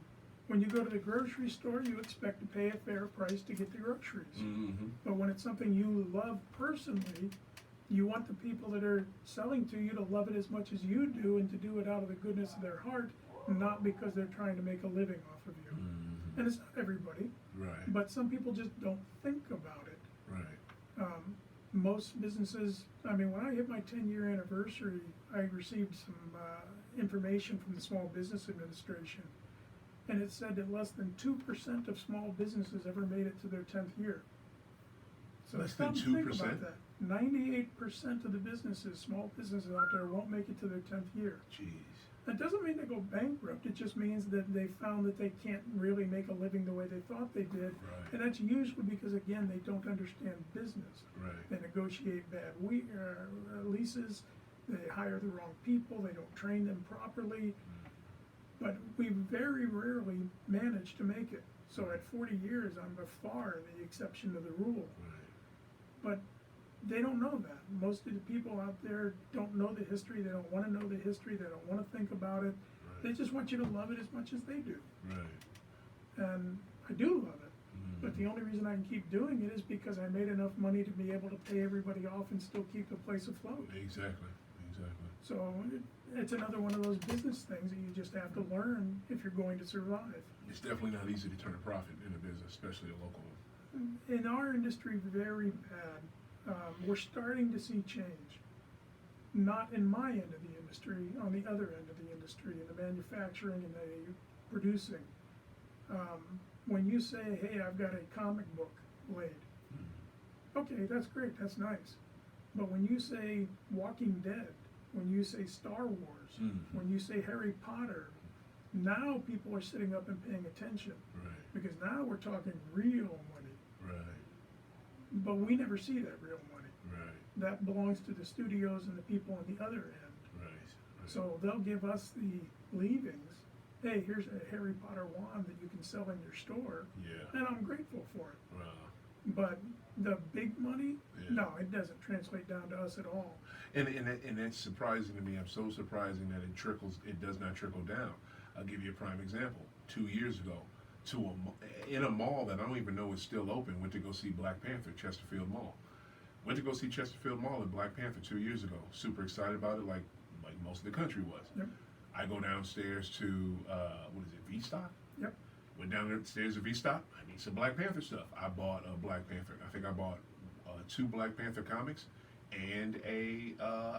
When you go to the grocery store, you expect to pay a fair price to get the groceries. Mm-hmm. But when it's something you love personally, you want the people that are selling to you to love it as much as you do and to do it out of the goodness of their heart, not because they're trying to make a living off of you. Mm-hmm. And it's not everybody, Right. but some people just don't think about it. Right. Most businesses, I mean, when I hit my 10-year anniversary, I received some information from the Small Business Administration. And it said that less than 2% of small businesses ever made it to their 10th year. So Less stop than and think 2%? about that. 98% of the businesses, small businesses out there, won't make it to their 10th year. Jeez. That doesn't mean they go bankrupt. It just means that they found that they can't really make a living the way they thought they did. Right. And that's usually because, again, they don't understand business. Right. They negotiate bad leases. They hire the wrong people. They don't train them properly. But we very rarely manage to make it. So at 40 years, I'm by far the exception to the rule. Right. But they don't know that. Most of the people out there don't know the history. They don't want to know the history. They don't want to think about it. Right. They just want you to love it as much as they do. Right. And I do love it. Mm-hmm. But the only reason I can keep doing it is because I made enough money to be able to pay everybody off and still keep the place afloat. Exactly. So it's another one of those business things that you just have to learn if you're going to survive. It's definitely not easy to turn a profit in a business, especially a local one. In our industry, very bad. We're starting to see change. Not in my end of the industry, on the other end of the industry, in the manufacturing and the producing. When you say, hey, I've got a comic book laid, okay, that's great, that's nice. But when you say Walking Dead, when you say Star Wars, when you say Harry Potter, now people are sitting up and paying attention. Right. Because now we're talking real money. Right. But we never see that real money. Right. That belongs to the studios and the people on the other end. Right. Right. So they'll give us the leavings. Hey, here's a Harry Potter wand that you can sell in your store. Yeah. And I'm grateful for it. Wow. But the big money, Yeah. no, it doesn't translate down to us at all. And that's surprising to me. I'm so surprising that it does not trickle down. I'll give you a prime example. 2 years ago, in a mall that I don't even know is still open, went to go see Black Panther, Chesterfield Mall. Went to go see Chesterfield Mall and Black Panther 2 years ago. Super excited about it, like most of the country was. Yep. I go downstairs to what is it, V-Stock? Yep. Went downstairs to V-Stock. I need some Black Panther stuff. I bought a Black Panther. I think I bought 2 Black Panther comics and a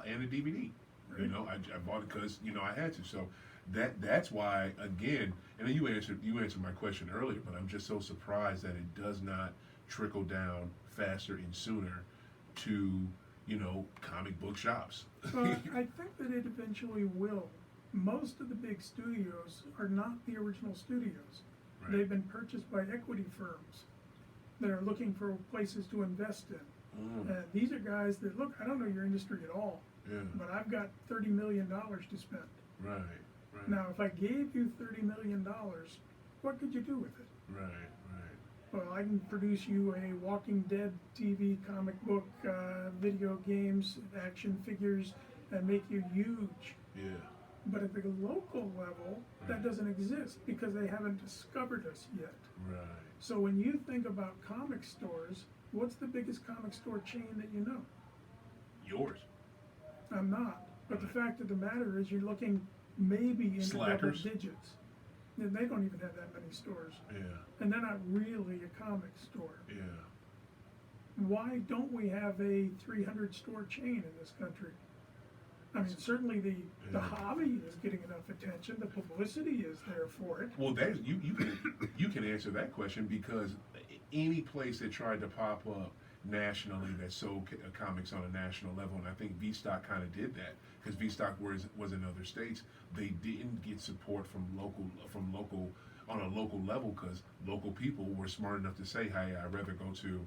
DVD. You know, I bought it because I had to. So that's why, again, and then you answered my question earlier, but I'm just so surprised that it does not trickle down faster and sooner to comic book shops. I think that it eventually will. Most of the big studios are not the original studios. Right. They've been purchased by equity firms that are looking for places to invest in. And these are guys that, look, I don't know your industry at all, Yeah. but I've got $30 million to spend. Right. Right. Now, if I gave you $30 million, what could you do with it? Right. Right. Well, I can produce you a Walking Dead TV, comic book, video games, action figures, and make you huge. Yeah. But at the local level, that doesn't exist because they haven't discovered us yet. Right. So when you think about comic stores, what's the biggest comic store chain that you know? Yours. I'm not. But the fact of the matter is you're looking maybe into Slackers. double digits. And they don't even have that many stores. Yeah. And they're not really a comic store. Yeah. Why don't we have a 300 store chain in this country? I mean, certainly the Yeah. hobby is getting enough attention. The publicity is there for it. Well, there's you can answer that question because any place that tried to pop up nationally that sold comics on a national level, and I think V-Stock kind of did that because V-Stock was in other states. They didn't get support from local on a local level because local people were smart enough to say, "Hey, I'd rather go to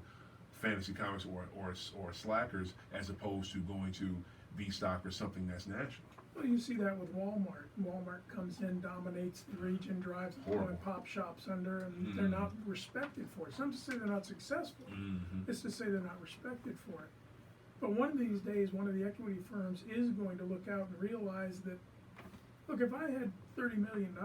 Fantasy Comics or Slackers as opposed to going to V-Stock or something that's national." Well, you see that with Walmart. Walmart comes in, dominates the region, drives the Horrible. and pop shops under, and they're not respected for it. It's not to say they're not successful. It's to say they're not respected for it. But one of these days, one of the equity firms is going to look out and realize that, look, if I had $30 million,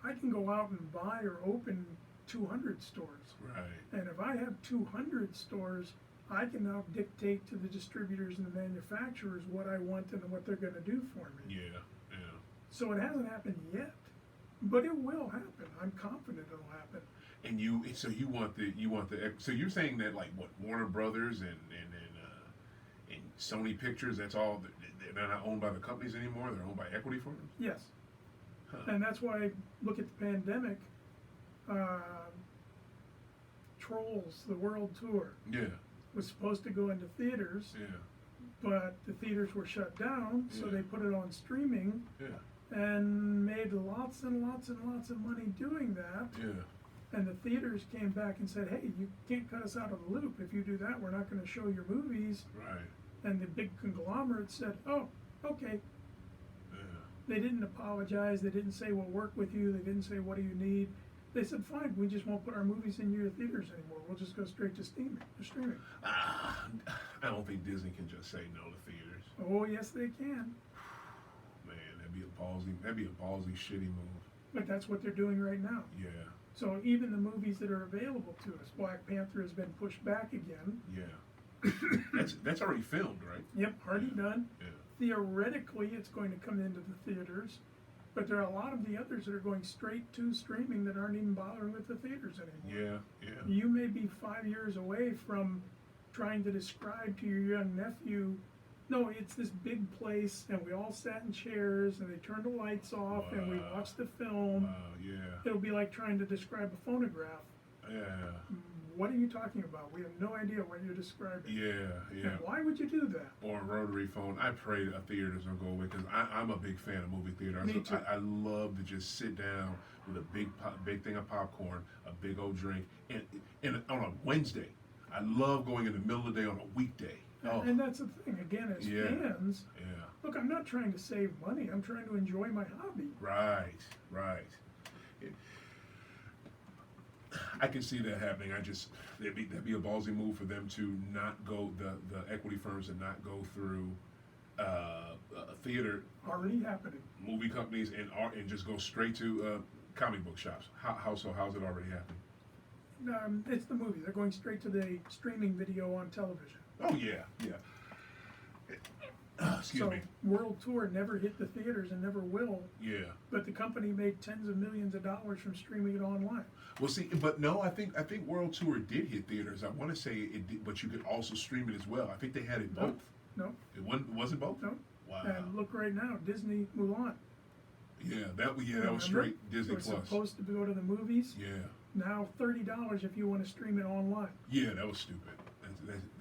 I can go out and buy or open 200 stores. Right. And if I have 200 stores, I can now dictate to the distributors and the manufacturers what I want and what they're going to do for me. Yeah. Yeah. So it hasn't happened yet, but it will happen. I'm confident it'll happen. And so you're saying that like what Warner Brothers and Sony Pictures, that's all they're not owned by the companies anymore. They're owned by equity firms. Yes. Huh. And that's why, look at the pandemic, Trolls, the World Tour, Yeah. was supposed to go into theaters, Yeah. but the theaters were shut down, so Yeah. they put it on streaming Yeah. and made lots and lots and lots of money doing that. Yeah. And the theaters came back and said, hey, you can't cut us out of the loop. If you do that, we're not going to show your movies. Right. And the big conglomerate said, oh, okay. Yeah. They didn't apologize. They didn't say, we'll work with you. They didn't say, what do you need? They said, fine, we just won't put our movies in your theaters anymore. We'll just go straight to streaming. I don't think Disney can just say no to theaters. Oh, yes, they can. Man, that'd be a ballsy, shitty move. But that's what they're doing right now. Yeah. So even the movies that are available to us, Black Panther has been pushed back again. Yeah. that's already filmed, right? Yep, already done. Yeah. Theoretically, it's going to come into the theaters, but there are a lot of the others that are going straight to streaming that aren't even bothering with the theaters anymore. Yeah. Yeah. You may be 5 years away from trying to describe to your young nephew, no, it's this big place, and we all sat in chairs, and they turned the lights off, and we Wow. watched the film. Yeah. It'll be like trying to describe a phonograph. Yeah. What are you talking about? We have no idea what you're describing. Yeah. Yeah. And why would you do that? Or a rotary phone. I pray that theaters don't go away because I'm a big fan of movie theater. Me too. I love to just sit down with a big thing of popcorn, a big old drink, and on a Wednesday. I love going in the middle of the day on a weekday. Oh, And that's the thing, again, as Yeah. fans, yeah. look, I'm not trying to save money. I'm trying to enjoy my hobby. Right. I can see that happening. That'd be a ballsy move for them to not go the equity firms and not go through theater Already happening. movie companies and just go straight to comic book shops. How's it already happening? It's the movie. They're going straight to the streaming video on television. Oh yeah. Excuse So me. World Tour never hit the theaters and never will, Yeah. but the company made tens of millions of dollars from streaming it online. Well, see, but no, I think World Tour did hit theaters. I want to say it did, but you could also stream it as well. I think they had it both. No, It wasn't both. no. Wow. And look right now, Disney Mulan. Yeah, that was Remember? straight Disney It was Plus. supposed to go to the movies. Yeah, Now $30 if you want to stream it online. yeah, that was stupid.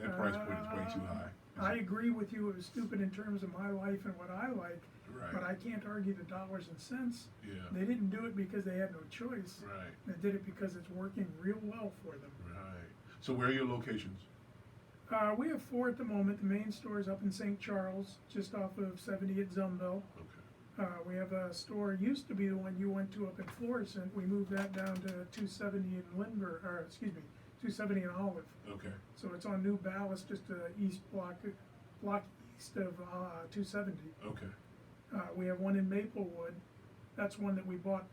That price point is way too high. I agree with you. It was stupid in terms of my life and what I like, Right. but I can't argue the dollars and cents. Yeah. They didn't do it because they had no choice. Right. They did it because it's working real well for them. Right. So where are your locations? We have 4 at the moment. The main store is up in St. Charles, just off of 70 at Zumbel. Okay. We have a store, used to be the one you went to up in Florissant. We moved that down to 270 in Lindbergh, or excuse me, 270 in Olive. Okay. So it's on New Ballast, just east block east of 270. Okay. We have one in Maplewood. That's one that we bought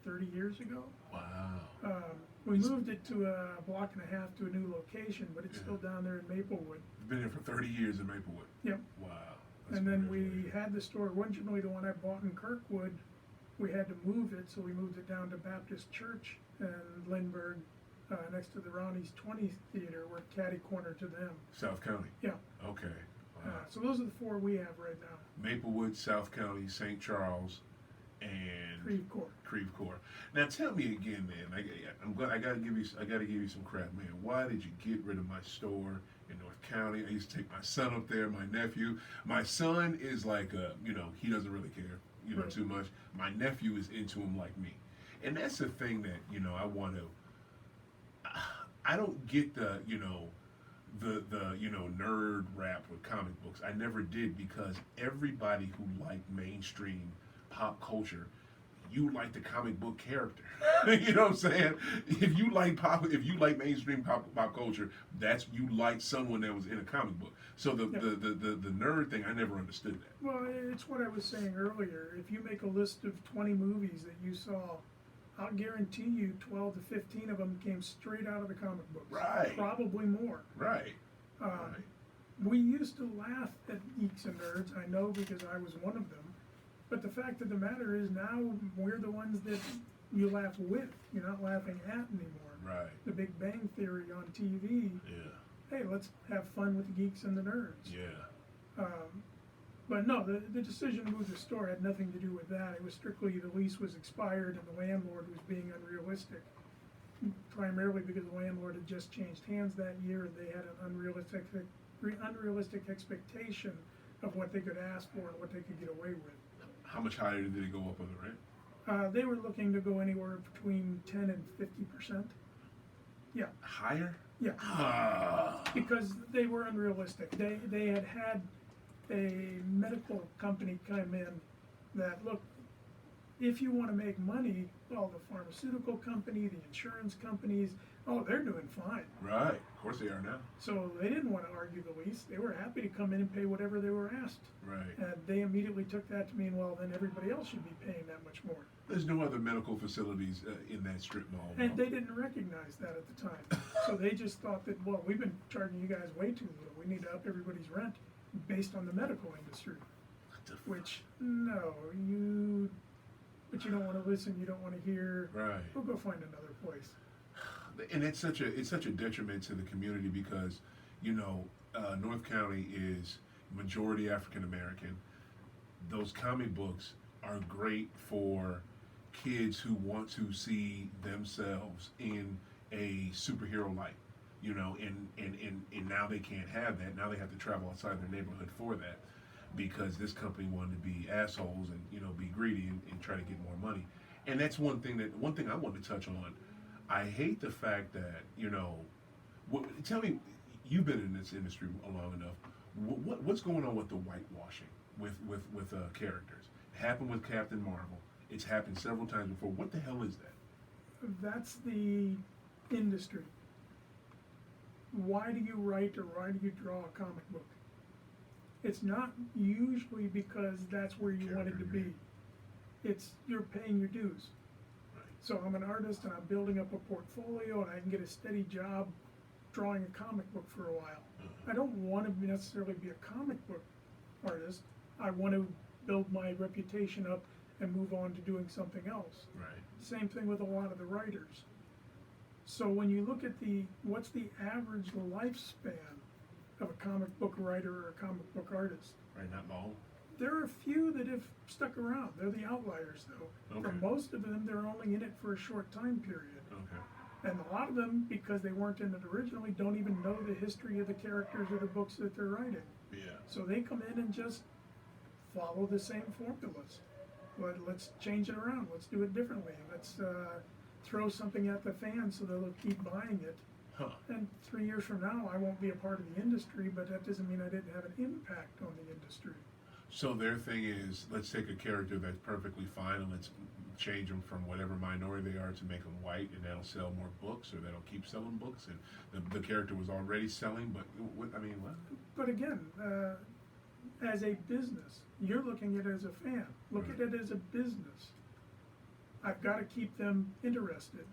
30 years ago. Wow. We moved it to a block and a half to a new location, but it's Yeah. still down there in Maplewood. Been here for 30 years in Maplewood. Yep. Wow. That's And then crazy. we had the store, originally the one I bought in Kirkwood, we had to move it, so we moved it down to Baptist Church in Lindbergh, next to the Ronnie's 20th Theater. We're catty corner to them. South County. Yeah. Okay. Wow. So those are the 4 we have right now. Maplewood, South County, St. Charles, and Creve Court. Creve Coeur. Now tell me again, man. I gotta give you some crap, man. Why did you get rid of my store in North County? I used to take my son up there, my nephew. My son is like, he doesn't really care, Right. too much. My nephew is into him like me, and that's the thing that I want to. I don't get the nerd rap with comic books. I never did, because everybody who liked mainstream pop culture, you like the comic book character. You know what I'm saying? If you like mainstream pop culture, you like someone that was in a comic book. So the nerd thing, I never understood that. Well, it's what I was saying earlier. If you make a list of 20 movies that you saw, I'll guarantee you 12 to 15 of them came straight out of the comic books. Right. Probably more. Right. Right. We used to laugh at geeks and nerds, I know, because I was one of them. But the fact of the matter is, now we're the ones that you laugh with. You're not laughing at anymore. Right. The Big Bang Theory on TV. Yeah. Hey, let's have fun with the geeks and the nerds. Yeah. But no, the decision to move the store had nothing to do with that. It was strictly the lease was expired and the landlord was being unrealistic. Primarily because the landlord had just changed hands that year and they had an unrealistic expectation of what they could ask for and what they could get away with. How much higher did it go up on the rent? They were looking to go anywhere between 10 and 50%. Yeah, Higher? yeah. Ah. Because they were unrealistic. They had a medical company come in that, look, if you want to make money, well, the pharmaceutical company, the insurance companies, oh, they're doing fine. Right. Of course they are now. So they didn't want to argue the lease. They were happy to come in and pay whatever they were asked. Right. And they immediately took that to mean, well, then everybody else should be paying that much more. There's no other medical facilities in that strip mall. And they didn't recognize that at the time. So they just thought that, well, we've been charging you guys way too little. We need to up everybody's rent based on the medical industry. Which, no, but you don't want to listen, you don't want to hear. Right. We'll go find another place. And it's such a detriment to the community because, North County is majority African American. Those comic books are great for kids who want to see themselves in a superhero light, and now they can't have that. Now they have to travel outside their neighborhood for that because this company wanted to be assholes and, be greedy and try to get more money. And that's one thing I wanted to touch on. I hate the fact that, tell me, you've been in this industry long enough. What's going on with the whitewashing with characters? It happened with Captain Marvel. It's happened several times before. What the hell is that? That's the industry. Why do you write or why do you draw a comic book? It's not usually because that's where you wanted to be. It's you're paying your dues. Right. So I'm an artist and I'm building up a portfolio and I can get a steady job drawing a comic book for a while. I don't want to necessarily be a comic book artist. I want to build my reputation up and move on to doing something else. Right. Same thing with a lot of the writers. So when you look at what's the average lifespan of a comic book writer or a comic book artist? Right, not long. There are a few that have stuck around. They're the outliers, though. For Okay. most of them, they're only in it for a short time period. Okay. And a lot of them, because they weren't in it originally, don't even know the history of the characters or the books that they're writing. Yeah. So they come in and just follow the same formulas. But let's change it around. Let's do it differently. Let's throw something at the fans so they'll keep buying it. Huh. And 3 years from now, I won't be a part of the industry, but that doesn't mean I didn't have an impact on the industry. So their thing is, let's take a character that's perfectly fine and let's change them from whatever minority they are to make them white, and that'll sell more books, or that'll keep selling books. And the character was already selling, but what? But again, as a business, you're looking at it as a fan. Look Right. at it as a business. I've got to keep them interested.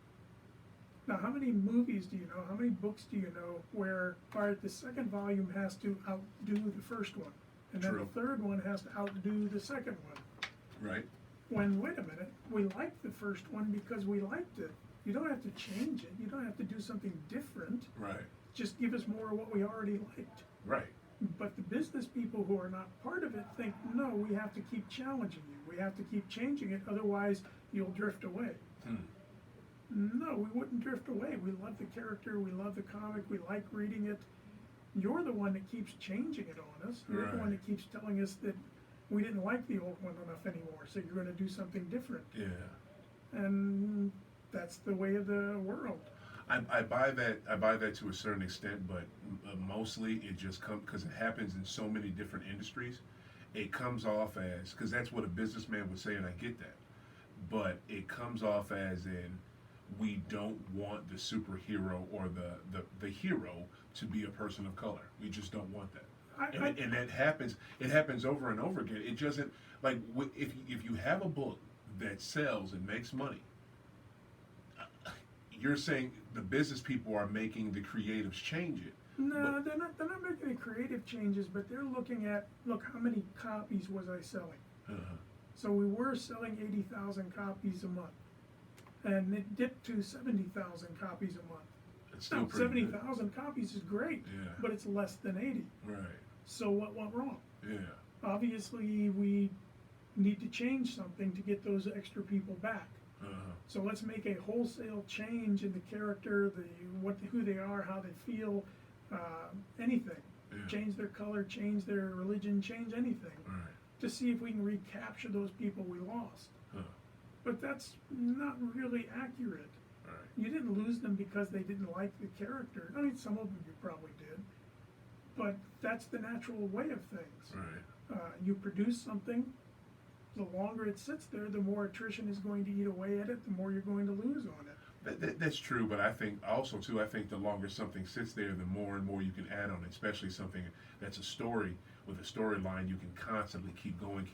Now, how many movies do you know? How many books do you know where, all right, the second volume has to outdo the first one, and then True. the third one has to outdo the second one? Right. When, wait a minute, we liked the first one because we liked it. You don't have to change it. You don't have to do something different. Right. Just give us more of what we already liked. Right. But the business people who are not part of it think, no, we have to keep challenging you. We have to keep changing it, otherwise you'll drift away. No, we wouldn't drift away. We love the character, we love the comic, we like reading it. You're the one that keeps changing it on us. You're the one that keeps telling us that we didn't like the old one enough anymore, so you're going to do something different. Yeah. And that's the way of the world. I buy that. I buy that to a certain extent, but mostly it just comes because it happens in so many different industries. It comes off as, because that's what a businessman would say, and I get that. But it comes off as in, we don't want the superhero or the hero to be a person of color. We just don't want that. And that happens. It happens over and over again. It doesn't, like, if you have a book that sells and makes money, you're saying the business people are making the creatives change it. No, they're not making any creative changes, but they're looking at, look, how many copies was I selling? So we were selling 80,000 copies a month, and it dipped to 70,000 copies a month. It's still Now, pretty good. 70,000 copies is great, Yeah. but it's less than 80. Right. So what went wrong? Yeah. Obviously, we need to change something to get those extra people back. So let's make a wholesale change in the character, who they are, how they feel, anything. Yeah. Change their color, change their religion, change anything, Right. to see if we can recapture those people we lost. Huh. But that's not really accurate. Right. You didn't lose them because they didn't like the character. I mean, some of them you probably did, but that's the natural way of things. Right. You produce something, the longer it sits there, the more attrition is going to eat away at it, the more you're going to lose on it. That's true, but I think also too, I think the longer something sits there, the more and more you can add on, especially something that's a story with a storyline you can constantly keep going.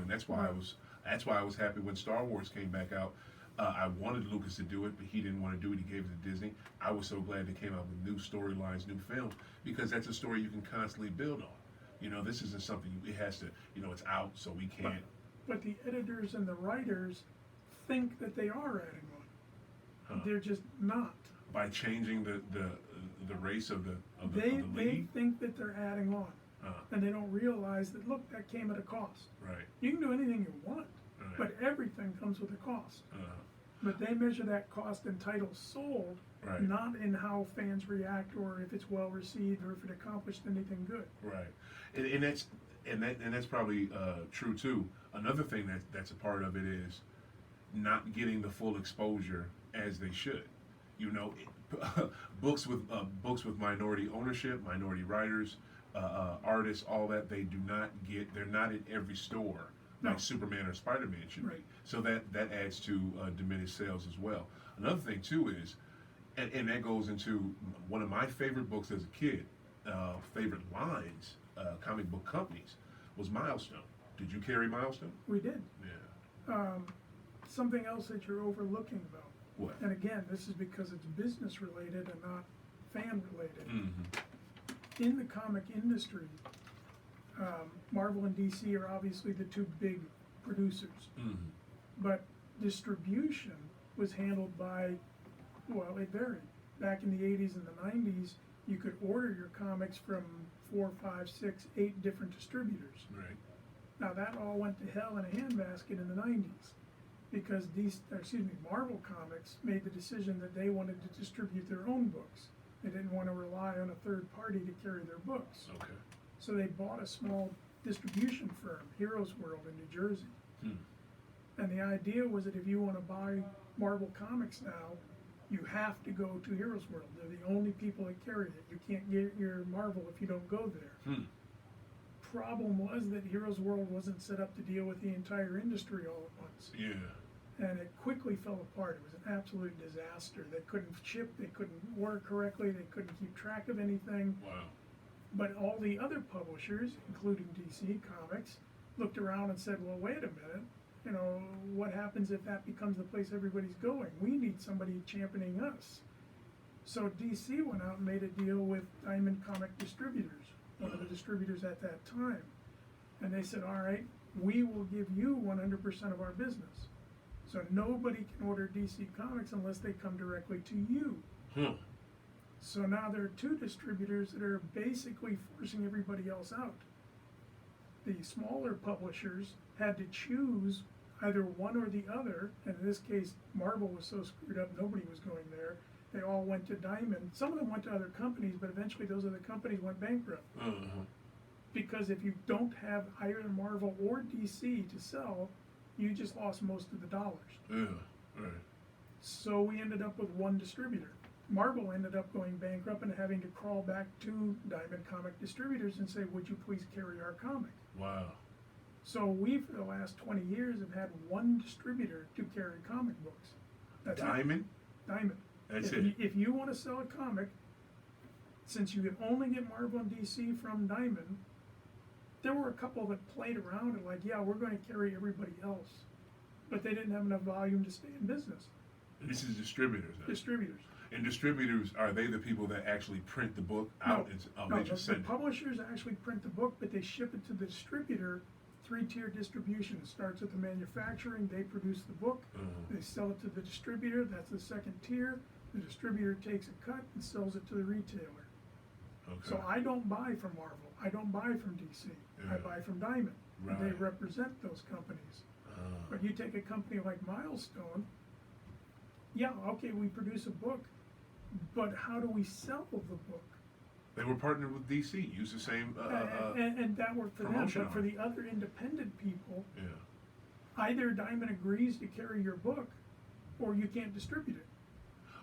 That's why I was happy when Star Wars came back out. I wanted Lucas to do it, but he didn't want to do it. He gave it to Disney. I was so glad they came out with new storylines, new films, because that's a story you can constantly build on. You know, this isn't something it has to. You know, it's out, so we can't. But the editors and the writers think that they are adding on. They're just not. By changing the race of the They league. think that they're adding on, and they don't realize that, look, that came at a cost. Right. You can do anything you want, Right. but everything comes with a cost. But they measure that cost in titles sold, Right. not in how fans react or if it's well received or if it accomplished anything good. Right. And that's probably true too. Another thing that's a part of it is not getting the full exposure as they should. You know, books with minority ownership, minority writers, artists, all that, they do not get. They're not in every store No. like Superman or Spider-Man should be. Right. So that adds to diminished sales as well. Another thing too is, And that goes into one of my favorite books as a kid. Favorite lines, comic book companies, was Milestone. Did you carry Milestone? We did. Yeah. Something else that you're overlooking though, What? and again, this is because it's business related and not fan related. Mm-hmm. In the comic industry, Marvel and DC are obviously the two big producers, Mm-hmm. but distribution was handled by, well, it varied. Back in the 80s and the 90s, you could order your comics from 4, 5, 6, 8 different distributors. Right. Now that all went to hell in a handbasket in the 90s because Marvel Comics made the decision that they wanted to distribute their own books. They didn't want to rely on a third party to carry their books. Okay. So they bought a small distribution firm, Heroes World in New Jersey. Hmm. And the idea was that if you want to buy Marvel Comics now, you have to go to Heroes World. They're the only people that carry it. You can't get your Marvel if you don't go there. Hmm. Problem was that Heroes World wasn't set up to deal with the entire industry all at once. Yeah. And it quickly fell apart. It was an absolute disaster. They couldn't ship, they couldn't order correctly, they couldn't keep track of anything. Wow. But all the other publishers, including DC Comics, looked around and said, well, wait a minute, you know, what happens if that becomes the place everybody's going? We need somebody championing us. So DC went out and made a deal with Diamond Comic Distributors, one of the distributors at that time. And they said, all right, we will give you 100% of our business. So nobody can order DC Comics unless they come directly to you. Hmm. So now there are two distributors that are basically forcing everybody else out. The smaller publishers had to choose either one or the other, and in this case, Marvel was so screwed up, nobody was going there. They all went to Diamond. Some of them went to other companies, but eventually those other companies went bankrupt. Uh-huh. Because if you don't have either Marvel or DC to sell, you just lost most of the dollars. Yeah. Right. So we ended up with one distributor. Marvel ended up going bankrupt and having to crawl back to Diamond Comic Distributors and say, would you please carry our comic? Wow. So we, for the last 20 years, have had one distributor to carry comic books. That's Diamond? it. Diamond. That's If you want to sell a comic, since you can only get Marvel and DC from Diamond, there were a couple that played around and like, yeah, we're going to carry everybody else. But they didn't have enough volume to stay in business. This is distributors then. Distributors. And distributors, are they the people that actually print the book out? No, They just the send it. publishers actually print the book, but they ship it to the distributor. 3-tier distribution. It starts with the manufacturing, they produce the book, they sell it to the distributor, that's the second tier. The distributor takes a cut and sells it to the retailer. Okay. So I don't buy from Marvel, I don't buy from DC, I Yeah. buy from Diamond. Right. They represent those companies. But you take a company like Milestone, yeah, okay, we produce a book, but how do we sell the book? They were partnered with DC, use the same. And that worked for them, promotion but for on the other independent people, Yeah. either Diamond agrees to carry your book, or you can't distribute it.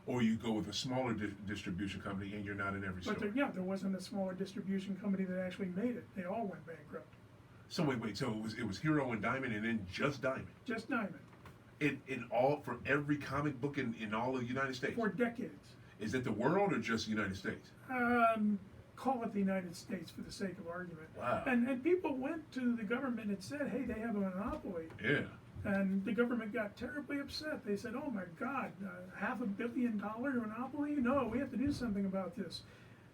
Or you go with a smaller distribution company and you're not in every store. But there wasn't a smaller distribution company that actually made it. They all went bankrupt. So wait. So it was Hero and Diamond, and then just Diamond. Just Diamond. In all for every comic book in all of the United States. For decades. Is it the world or just the United States? Call it the United States for the sake of argument. Wow. And people went to the government and said, hey, they have a monopoly. Yeah. And the government got terribly upset. They said, oh my God, $500 million monopoly? No, we have to do something about this.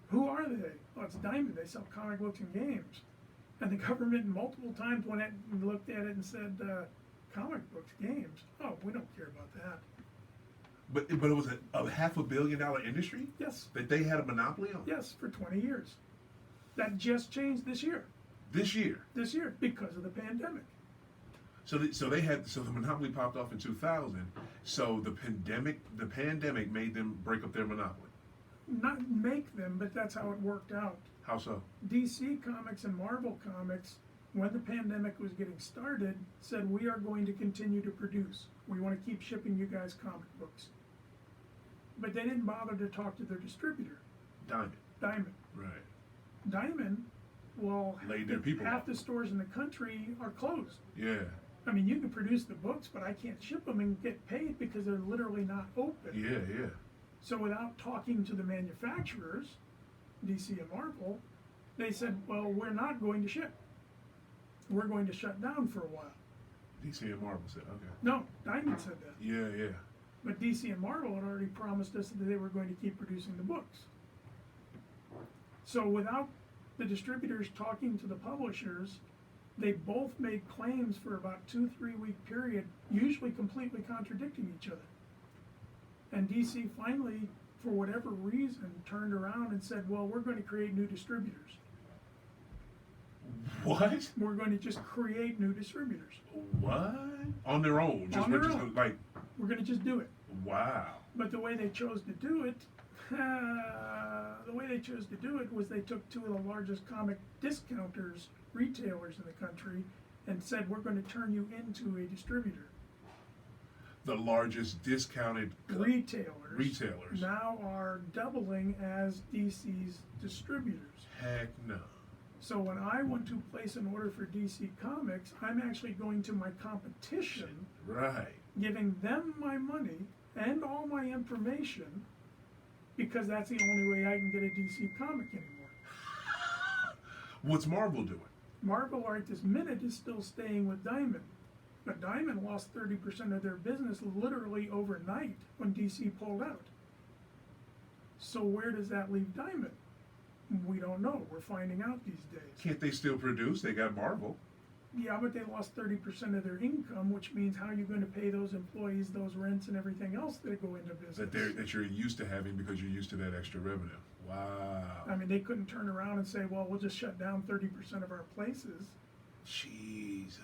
Who are they? Well, it's Diamond. They sell comic books and games. And the government multiple times went in and looked at it and said, comic books, games? Oh, we don't care about that. But it was a $500 million industry Yes, that they had a monopoly on? yes, for 20 years. That just changed this year. This year. This year, because of the pandemic. So the monopoly popped off in 2000. So the pandemic made them break up their monopoly. Not make them, but that's how it worked out. How so? DC Comics and Marvel Comics, when the pandemic was getting started, said we are going to continue to produce. We want to keep shipping you guys comic books. But they didn't bother to talk to their distributor, Diamond. Right. Diamond, well, Laid their people half off. the stores in the country are closed. Yeah. I mean, you can produce the books, but I can't ship them and get paid because they're literally not open. Yeah. So without talking to the manufacturers, DC and Marvel, they said, well, we're not going to ship. We're going to shut down for a while. DC and Marvel said, okay. No, Diamond said that. Yeah, yeah. But DC and Marvel had already promised us that they were going to keep producing the books. So without the distributors talking to the publishers, they both made claims for about 2-3 week period, usually completely contradicting each other. And DC finally, for whatever reason, turned around and said, well, we're going to create new distributors. What? We're going to just create new distributors. What? On their own? Just On their we're just own. like, We're going to just do it. wow. But the way they chose to do it, was they took two of the largest comic discounters, retailers in the country, and said, we're going to turn you into a distributor. The largest discounted Retailers now are doubling as DC's distributors. Heck no. So when I want to place an order for DC Comics, I'm actually going to my competition, Right. giving them my money and all my information, because that's the only way I can get a DC comic anymore. What's Marvel doing? Marvel, right this minute, is still staying with Diamond. But Diamond lost 30% of their business literally overnight when DC pulled out. So where does that leave Diamond? We don't know. We're finding out these days. Can't they still produce? They got Marvel. Yeah, but they lost 30% of their income, which means how are you going to pay those employees, those rents, and everything else that go into business? That you're used to having because you're used to that extra revenue. Wow. I mean, they couldn't turn around and say, well, we'll just shut down 30% of our places. Jesus.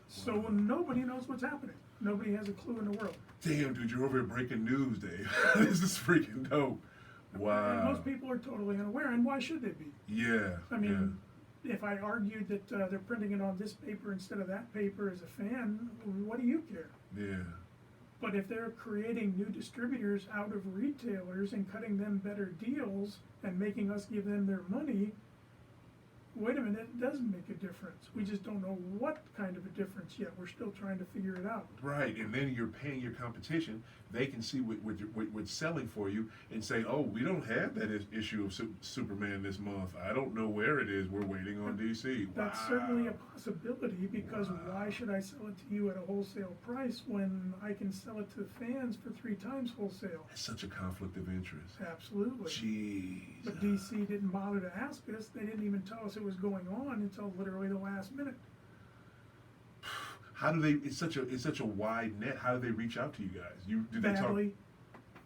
So Wow. nobody knows what's happening. Nobody has a clue in the world. Damn, dude, you're over here breaking news, Dave. This is freaking dope. Wow. And most people are totally unaware, and why should they be? Yeah. I mean, if I argued that they're printing it on this paper instead of that paper as a fan, what do you care? yeah. But if they're creating new distributors out of retailers and cutting them better deals and making us give them their money, wait a minute, it doesn't make a difference. We just don't know what kind of a difference yet. We're still trying to figure it out. Right, and then you're paying your competition. They can see what's selling for you and say, oh, we don't have that issue of Superman this month. I don't know where it is. We're waiting on DC. That's Wow. certainly a possibility, because why should I sell it to you at a wholesale price when I can sell it to the fans for 3 times wholesale? That's such a conflict of interest. Absolutely. Jeez. But DC didn't bother to ask us. They didn't even tell us it was going on until literally the last minute. How do they? It's such a wide net. How do they reach out to you guys? Did they talk? Badly.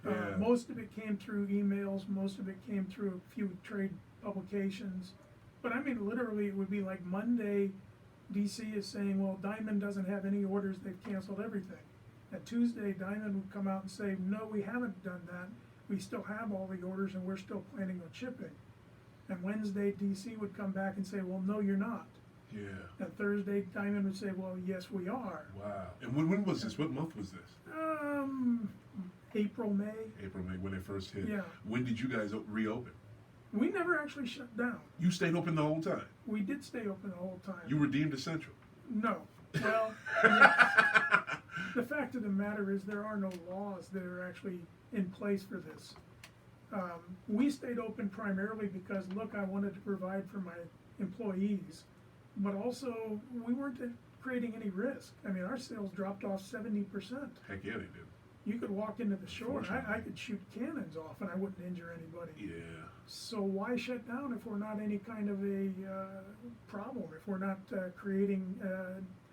Yeah. Most of it came through emails. Most of it came through a few trade publications. But I mean, literally, it would be like Monday, DC is saying, well, Diamond doesn't have any orders. They've canceled everything. And Tuesday, Diamond would come out and say, no, we haven't done that. We still have all the orders, and we're still planning on shipping. And Wednesday, DC would come back and say, well, no, you're not. Yeah. And Thursday, Diamond would say, well, yes, we are. Wow. And when was this? What month was this? April, May. April, May, when it first hit. Yeah. When did you guys reopen? We never actually shut down. You stayed open the whole time. We did stay open the whole time. You were deemed essential. No. Well, yes. The fact of the matter is there are no laws that are actually in place for this. We stayed open primarily because, look, I wanted to provide for my employees, but also we weren't creating any risk. I mean, our sales dropped off 70%. Heck yeah, they did. You could walk into the store, and I Unfortunately. could shoot cannons off and I wouldn't injure anybody. Yeah. So why shut down if we're not any kind of a problem, if we're not creating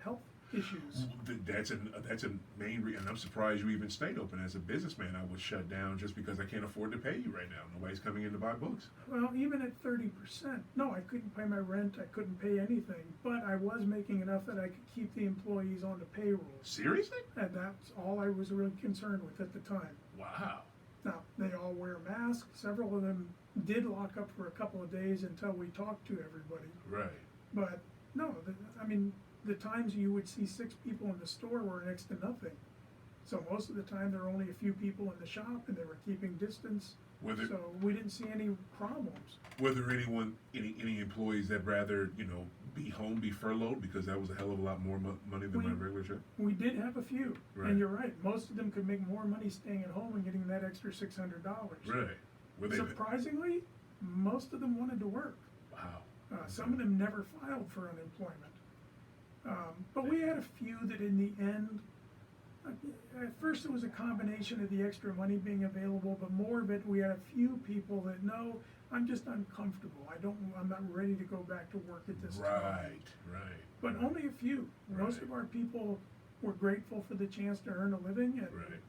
health issues? That's a main reason. And I'm surprised you even stayed open. As a businessman, I was shut down just because I can't afford to pay you right now. Nobody's coming in to buy books. Well, even at 30%, no, I couldn't pay my rent, I couldn't pay anything, but I was making enough that I could keep the employees on the payroll. Seriously? And that's all I was really concerned with at the time. Wow. Now, they all wear masks. Several of them did lock up for a couple of days until we talked to everybody. Right. But no, I mean, the times you would see 6 people in the store were next to nothing. So most of the time there were only a few people in the shop, and they were keeping distance. So we didn't see any problems. Were there any employees that rather be home, be furloughed, because that was a hell of a lot more money than my regular check? We did have a few, Right. and you're right. Most of them could make more money staying at home and getting that extra $600. Right. Were they? Surprisingly, most of them wanted to work. Wow. Some of them never filed for unemployment. But we had a few that in the end, at first it was a combination of the extra money being available, but more of it, we had a few people that, no, I'm just uncomfortable. I'm not ready to go back to work at this time. Right. But only a few. Most Right. of our people were grateful for the chance to earn a living, and Right.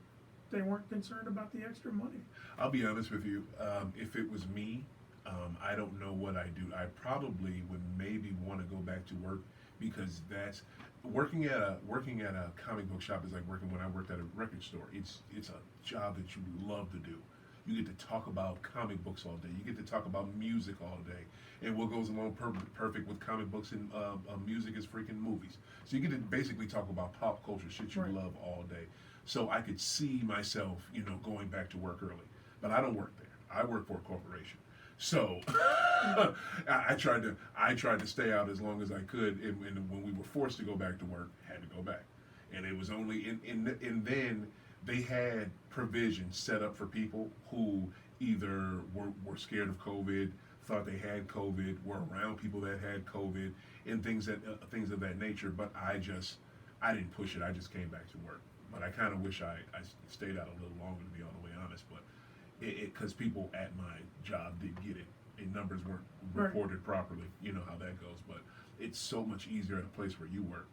they weren't concerned about the extra money. I'll be honest with you. If it was me, I don't know what I do. I probably would maybe want to go back to work, because that's working at a comic book shop is like working when I worked at a record store. It's a job that you love to do. You get to talk about comic books all day. You get to talk about music all day. And what goes along perfect with comic books and music is freaking movies. So you get to basically talk about pop culture, shit you Right. love all day. So I could see myself, going back to work early. But I don't work there. I work for a corporation. So I tried to stay out as long as I could, and when we were forced to go back to work, had to go back. And it was only and then they had provisions set up for people who either were scared of COVID, thought they had COVID, were around people that had COVID, and things of that nature. But I didn't push it. I just came back to work. But I kind of wish I stayed out a little longer, to be all the way honest. But because people at my job did get it, and numbers weren't Right. reported properly. You know how that goes. But it's so much easier at a place where you work.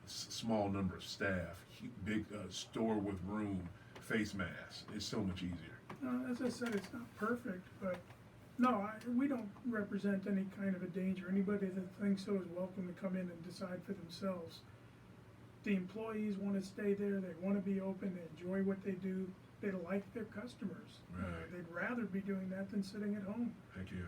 Small number of staff, big store with room, face masks. It's so much easier. As I said, it's not perfect, but no, we don't represent any kind of a danger. Anybody that thinks so is welcome to come in and decide for themselves. The employees want to stay there, they want to be open, they enjoy what they do, they like their customers. Right. They'd rather be doing that than sitting at home. Thank you.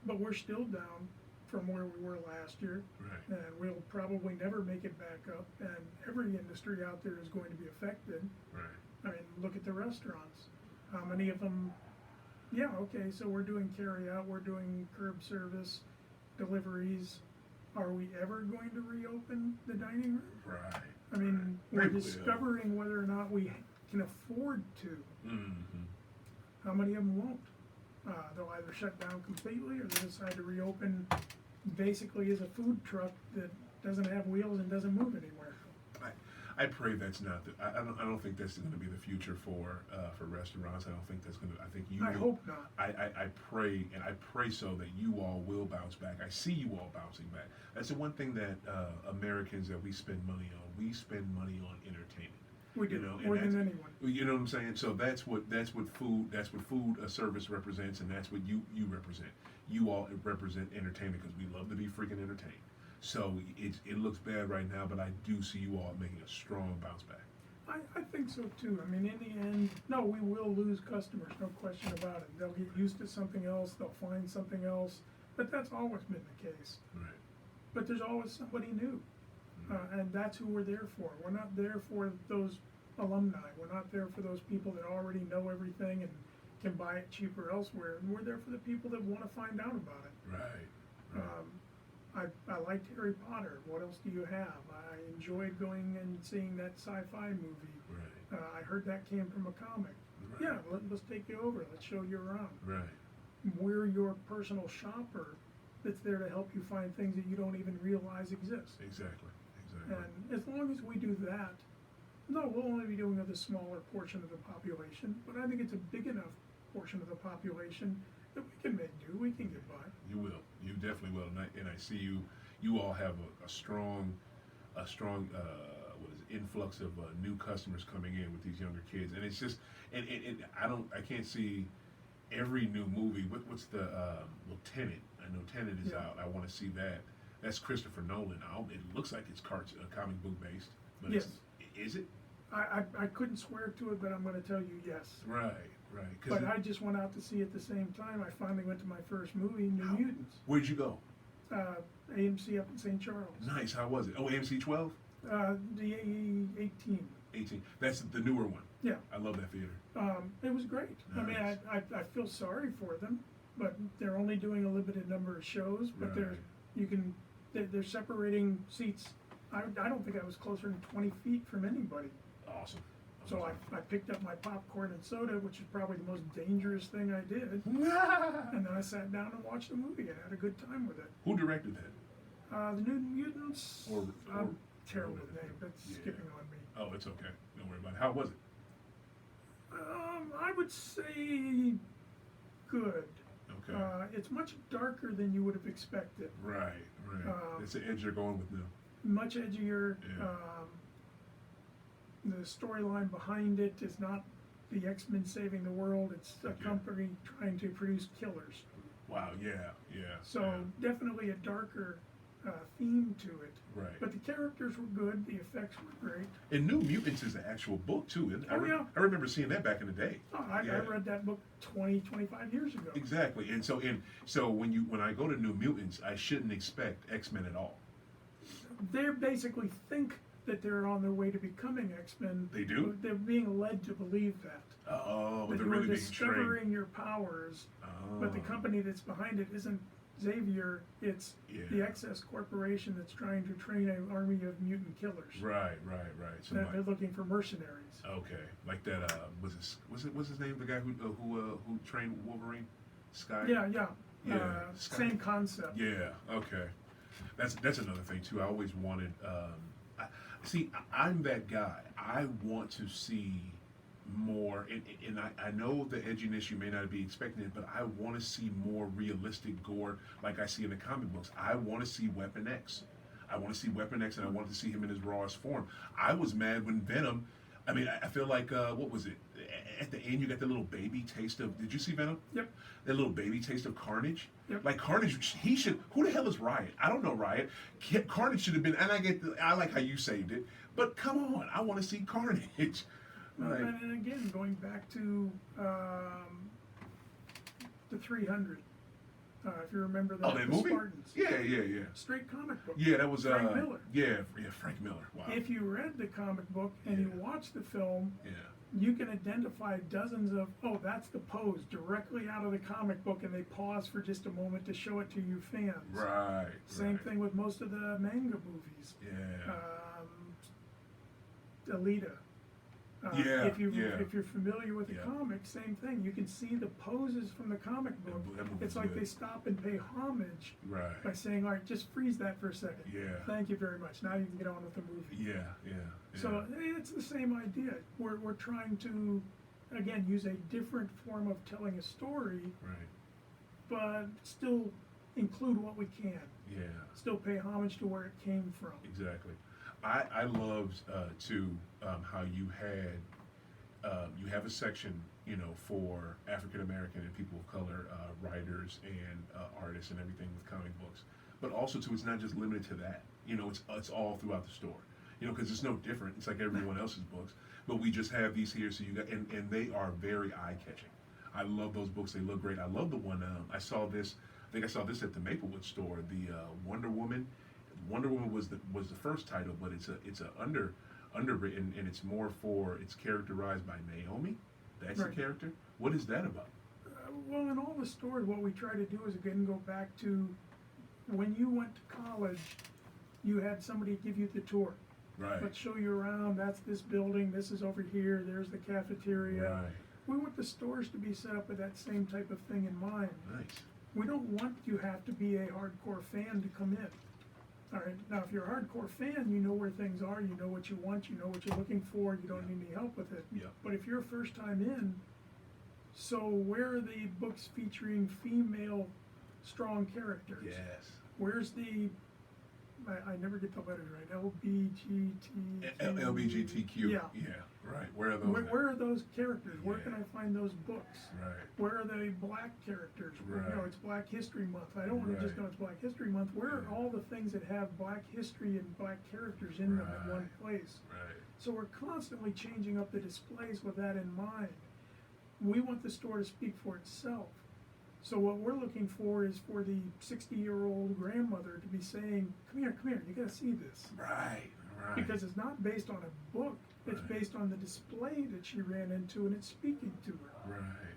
But we're still down from where we were last year, Right. and we'll probably never make it back up, and every industry out there is going to be affected. Right. I mean, look at the restaurants. How many of them, yeah, okay, so we're doing carry out, we're doing curb service, deliveries. Are we ever going to reopen the dining room? Right. I mean, Right. we're discovering whether or not we can afford to. Mm-hmm. How many of them won't? They'll either shut down completely, or they decide to reopen basically as a food truck that doesn't have wheels and doesn't move anywhere. I pray that's not the. I don't think that's going to be the future for restaurants. I don't think that's going to. I think you. I hope not. I pray, and I pray so that you all will bounce back. I see you all bouncing back. That's the one thing that Americans that we spend money on. We spend money on entertainment. We do, and more than that's- anyone. You know what I'm saying? So that's what food service represents, and that's what you represent. You all represent entertainment, because we love to be freaking entertained. So it looks bad right now, but I do see you all making a strong bounce back. I think so too. I mean, in the end, no, we will lose customers, no question about it. They'll get used to something else, they'll find something else, but that's always been the case. Right. But there's always somebody new, and that's who we're there for. We're not there for those alumni. We're not there for those people that already know everything and can buy it cheaper elsewhere. And we're there for the people that want to find out about it. Right. I liked Harry Potter. What else do you have? I enjoyed going and seeing that sci-fi movie. Right. I heard that came from a comic. Right. Yeah, let's take you over. Let's show you around. Right. We're your personal shopper that's there to help you find things that you don't even realize exist. Exactly. And as long as we do that, no, we'll only be doing it with a smaller portion of the population, but I think it's a big enough portion of the population that we can make do, we can get by. You will. You definitely will. And I see you all have a strong influx of new customers coming in with these younger kids. And it's just, and I can't see every new movie. What's the Tenet? I know Tenet is out. I want to see that. That's Christopher Nolan. It looks like it's comic book based. But Yes. Is it? I couldn't swear to it, but I'm gonna tell you yes. Right. But I just went out to see at the same time. I finally went to my first movie, New Mutants. Where'd you go? AMC up in St. Charles. Nice. How was it? Oh, AMC 12? The 18. 18. That's the newer one. Yeah. I love that theater. It was great. I mean, Nice. I feel sorry for them. but they're only doing a limited number of shows. But they're separating seats. I don't think I was closer than 20 feet from anybody. Awesome. So I picked up my popcorn and soda, which is probably the most dangerous thing I did. And then I sat down and watched the movie and had a good time with it. Who directed that? The New Mutants. I'm terrible with names. That's Yeah. skipping on me. Oh, it's okay. Don't worry about it. How was it? I would say good. Okay. It's much darker than you would have expected. Right. It's the edge you're going with now. Much edgier. Yeah. The storyline behind it is not the X-Men saving the world. It's a company trying to produce killers. Wow. Yeah. So definitely a darker theme to it. Right. But the characters were good. The effects were great. And New Mutants is an actual book too, isn't it? Yeah. I remember seeing that back in the day. Oh, I read that book 20, 25 years ago. Exactly. And so when I go to New Mutants, I shouldn't expect X-Men at all. They basically think that they're on their way to becoming X-Men. They do? They're being led to believe that. Oh, but That they're you're really being discovering trained. your powers, Oh. but the company that's behind it isn't Xavier, it's the Yeah. Excess Corporation that's trying to train an army of mutant killers. Right. So They're looking for mercenaries. okay, like that. What's his name? The guy who trained Wolverine, Sky. Yeah. Sky. Same concept. Yeah. Okay. That's another thing too. I always wanted. I'm that guy. I want to see more, and I know the edginess you may not be expecting it, but I want to see more realistic gore like I see in the comic books. I want to see Weapon X. I want to see Weapon X, and I want to see him in his rawest form. I was mad when Venom. I mean, I feel like what was it? At the end, you got the little baby taste of. Did you see Venom? Yep. That little baby taste of Carnage. Yep. Like Carnage, he should. Who the hell is Riot? I don't know Riot. Carnage should have been. And I like how you saved it. But come on, I want to see Carnage. Like, And again, going back to the 300, if you remember that, that the movie? Spartans. Yeah. Straight comic book. Yeah, that was Frank Miller. Yeah, Frank Miller. Wow. If you read the comic book and you watch the film, Yeah. you can identify dozens of, that's the pose directly out of the comic book, and they pause for just a moment to show it to you fans. Right. Same thing with most of the manga movies. Yeah. Alita. Yeah, If you're yeah. familiar with the Yeah. comic, same thing. You can see the poses from the comic book. That movie's It's like good. they stop and pay homage Right. by saying, "All right, just freeze that for a second. Yeah. Thank you very much. Now you can get on with the movie." Yeah. So it's the same idea. We're trying to, again, use a different form of telling a story, Right. but still include what we can. Yeah. Still pay homage to where it came from. Exactly. I loved too how you have a section for African American and people of color writers and artists and everything with comic books, but also too it's not just limited to that. It's all throughout the store. Because it's no different. It's like everyone else's books, but we just have these here, so you got and they are very eye catching. I love those books. They look great. I love the one I saw this. I think I saw this at the Maplewood store. The Wonder Woman. Wonder Woman was the first title, but it's a underwritten, and it's characterized by Naomi. That's the Right. character. What is that about? Well, in all the stores, what we try to do is again go back to when you went to college, you had somebody give you the tour. Right. Let's show you around. That's this building. This is over here. There's the cafeteria. Right. We want the stores to be set up with that same type of thing in mind. Nice. We don't want you to have to be a hardcore fan to come in. All right. Now, if you're a hardcore fan, you know where things are. You know what you want. You know what you're looking for. You don't need any help with it. Yeah. But if you're a first time in, so where are the books featuring female strong characters? Yes. Where's the I never get the letters right. LBGTQ. Yeah. Right. Where are those? Where are those characters? Where Yeah. can I find those books? Right. Where are the black characters? Right. It's Black History Month. I don't want to just Right. know it's Black History Month. Where are Yeah. all the things that have black history and black characters in them in one Right. place? Right. So we're constantly changing up the displays with that in mind. We want the store to speak for itself. So what we're looking for is for the 60-year-old grandmother to be saying, come here, you gotta see this. Right. Because it's not based on a book, it's Right. based on the display that she ran into and it's speaking to her. Right.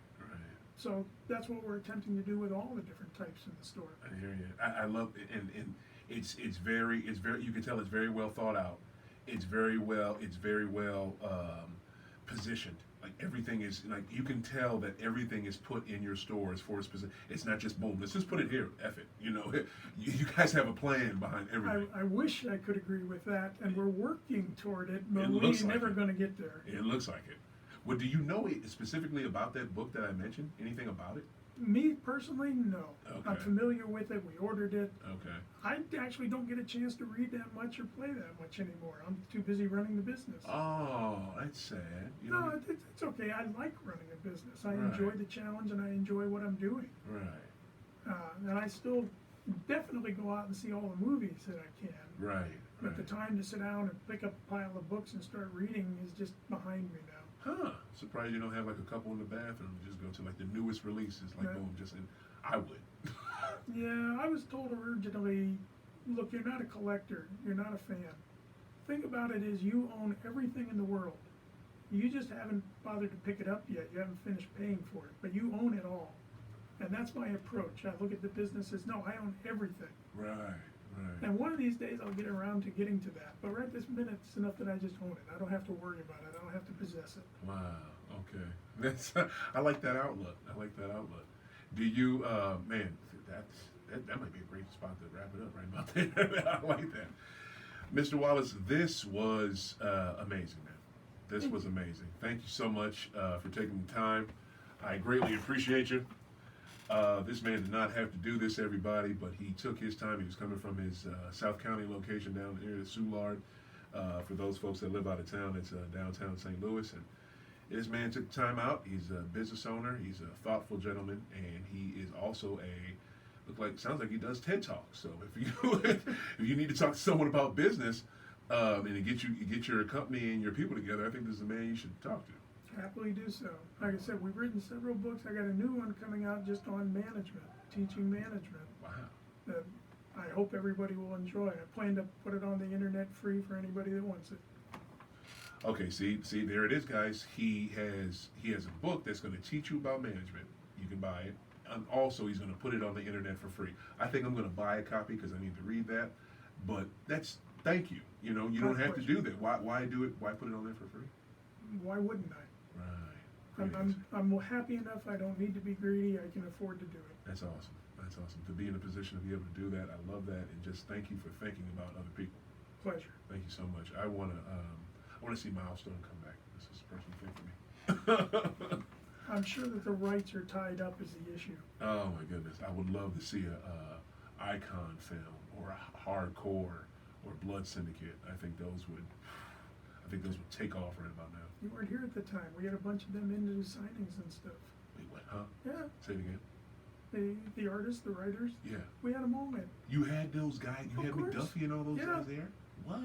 So that's what we're attempting to do with all the different types in the store. I hear you. I love it, and it's very you can tell it's very well thought out. It's very well positioned. Like everything is like you can tell that everything is put in your store as far as specific. It's not just boom. Let's just put it here. F it. You know, you guys have a plan behind everything. I wish I could agree with that, and we're working toward it, but It we're looks like never it. going to get there. It looks like it. Well, do you know specifically about that book that I mentioned? Anything about it? Me personally, no. I'm Okay. familiar with it. We ordered it. Okay. I actually don't get a chance to read that much or play that much anymore. I'm too busy running the business. Oh, that's sad. You No, know, it's okay. I like running a business. I Right. enjoy the challenge and I enjoy what I'm doing. right, And I still definitely go out and see all the movies that I can. right, But the right. time to sit down and pick up a pile of books and start reading is just behind me now. Huh? Surprised you don't have like a couple in the bathroom. Just go to like the newest releases, like Yeah. boom, just in. I would. Yeah, I was told originally, look, you're not a collector, you're not a fan. Thing about it is you own everything in the world. You just haven't bothered to pick it up yet. You haven't finished paying for it, but you own it all. And that's my approach. I look at the business as, no, I own everything. Right, right. And one of these days I'll get around to getting to that. But right this minute, it's enough that I just own it. I don't have to worry about it. I don't have to possess it. Wow. Okay. That's. I like that outlook. I like that outlook. Do you, man? That might be a great spot to wrap it up right about there. I like that, Mr. Wallace. This was amazing, man. This was amazing. Thank you so much for taking the time. I greatly appreciate you. This man did not have to do this, everybody, but he took his time. He was coming from his South County location down here at Soulard. For those folks that live out of town, it's downtown St. Louis. And this man took time out. He's a business owner. He's a thoughtful gentleman, and he is also sounds like he does TED Talks. So if you if you need to talk to someone about business and to get your company and your people together, I think this is the man you should talk to. Happily do so. Like I said, we've written several books. I got a new one coming out just on management, teaching management, Wow. that I hope everybody will enjoy. I plan to put it on the internet free for anybody that wants it. Okay, see, there it is, guys. He has a book that's going to teach you about management. You can buy it, and also he's going to put it on the internet for free. I think I'm going to buy a copy because I need to read that. But thank you. You know, you don't have to do that. Why do it? Why put it on there for free? Why wouldn't I? Right. I'm happy enough. I don't need to be greedy. I can afford to do it. That's awesome. That's awesome. To be in a position to be able to do that, I love that, and just thank you for thinking about other people. Pleasure. Thank you so much. I want to see Milestone come back. This is a personal thing for me. I'm sure that the rights are tied up is the issue. Oh my goodness, I would love to see a icon film or a hardcore or Blood Syndicate. I think those would take off right about now. You weren't here at the time. We had a bunch of them into the signings and stuff. Wait, what? Huh? Yeah, Say it again. the artists, the writers. Yeah. We had them all in. You had those guys. You Of had course. McDuffie and all those Yeah. guys there. What?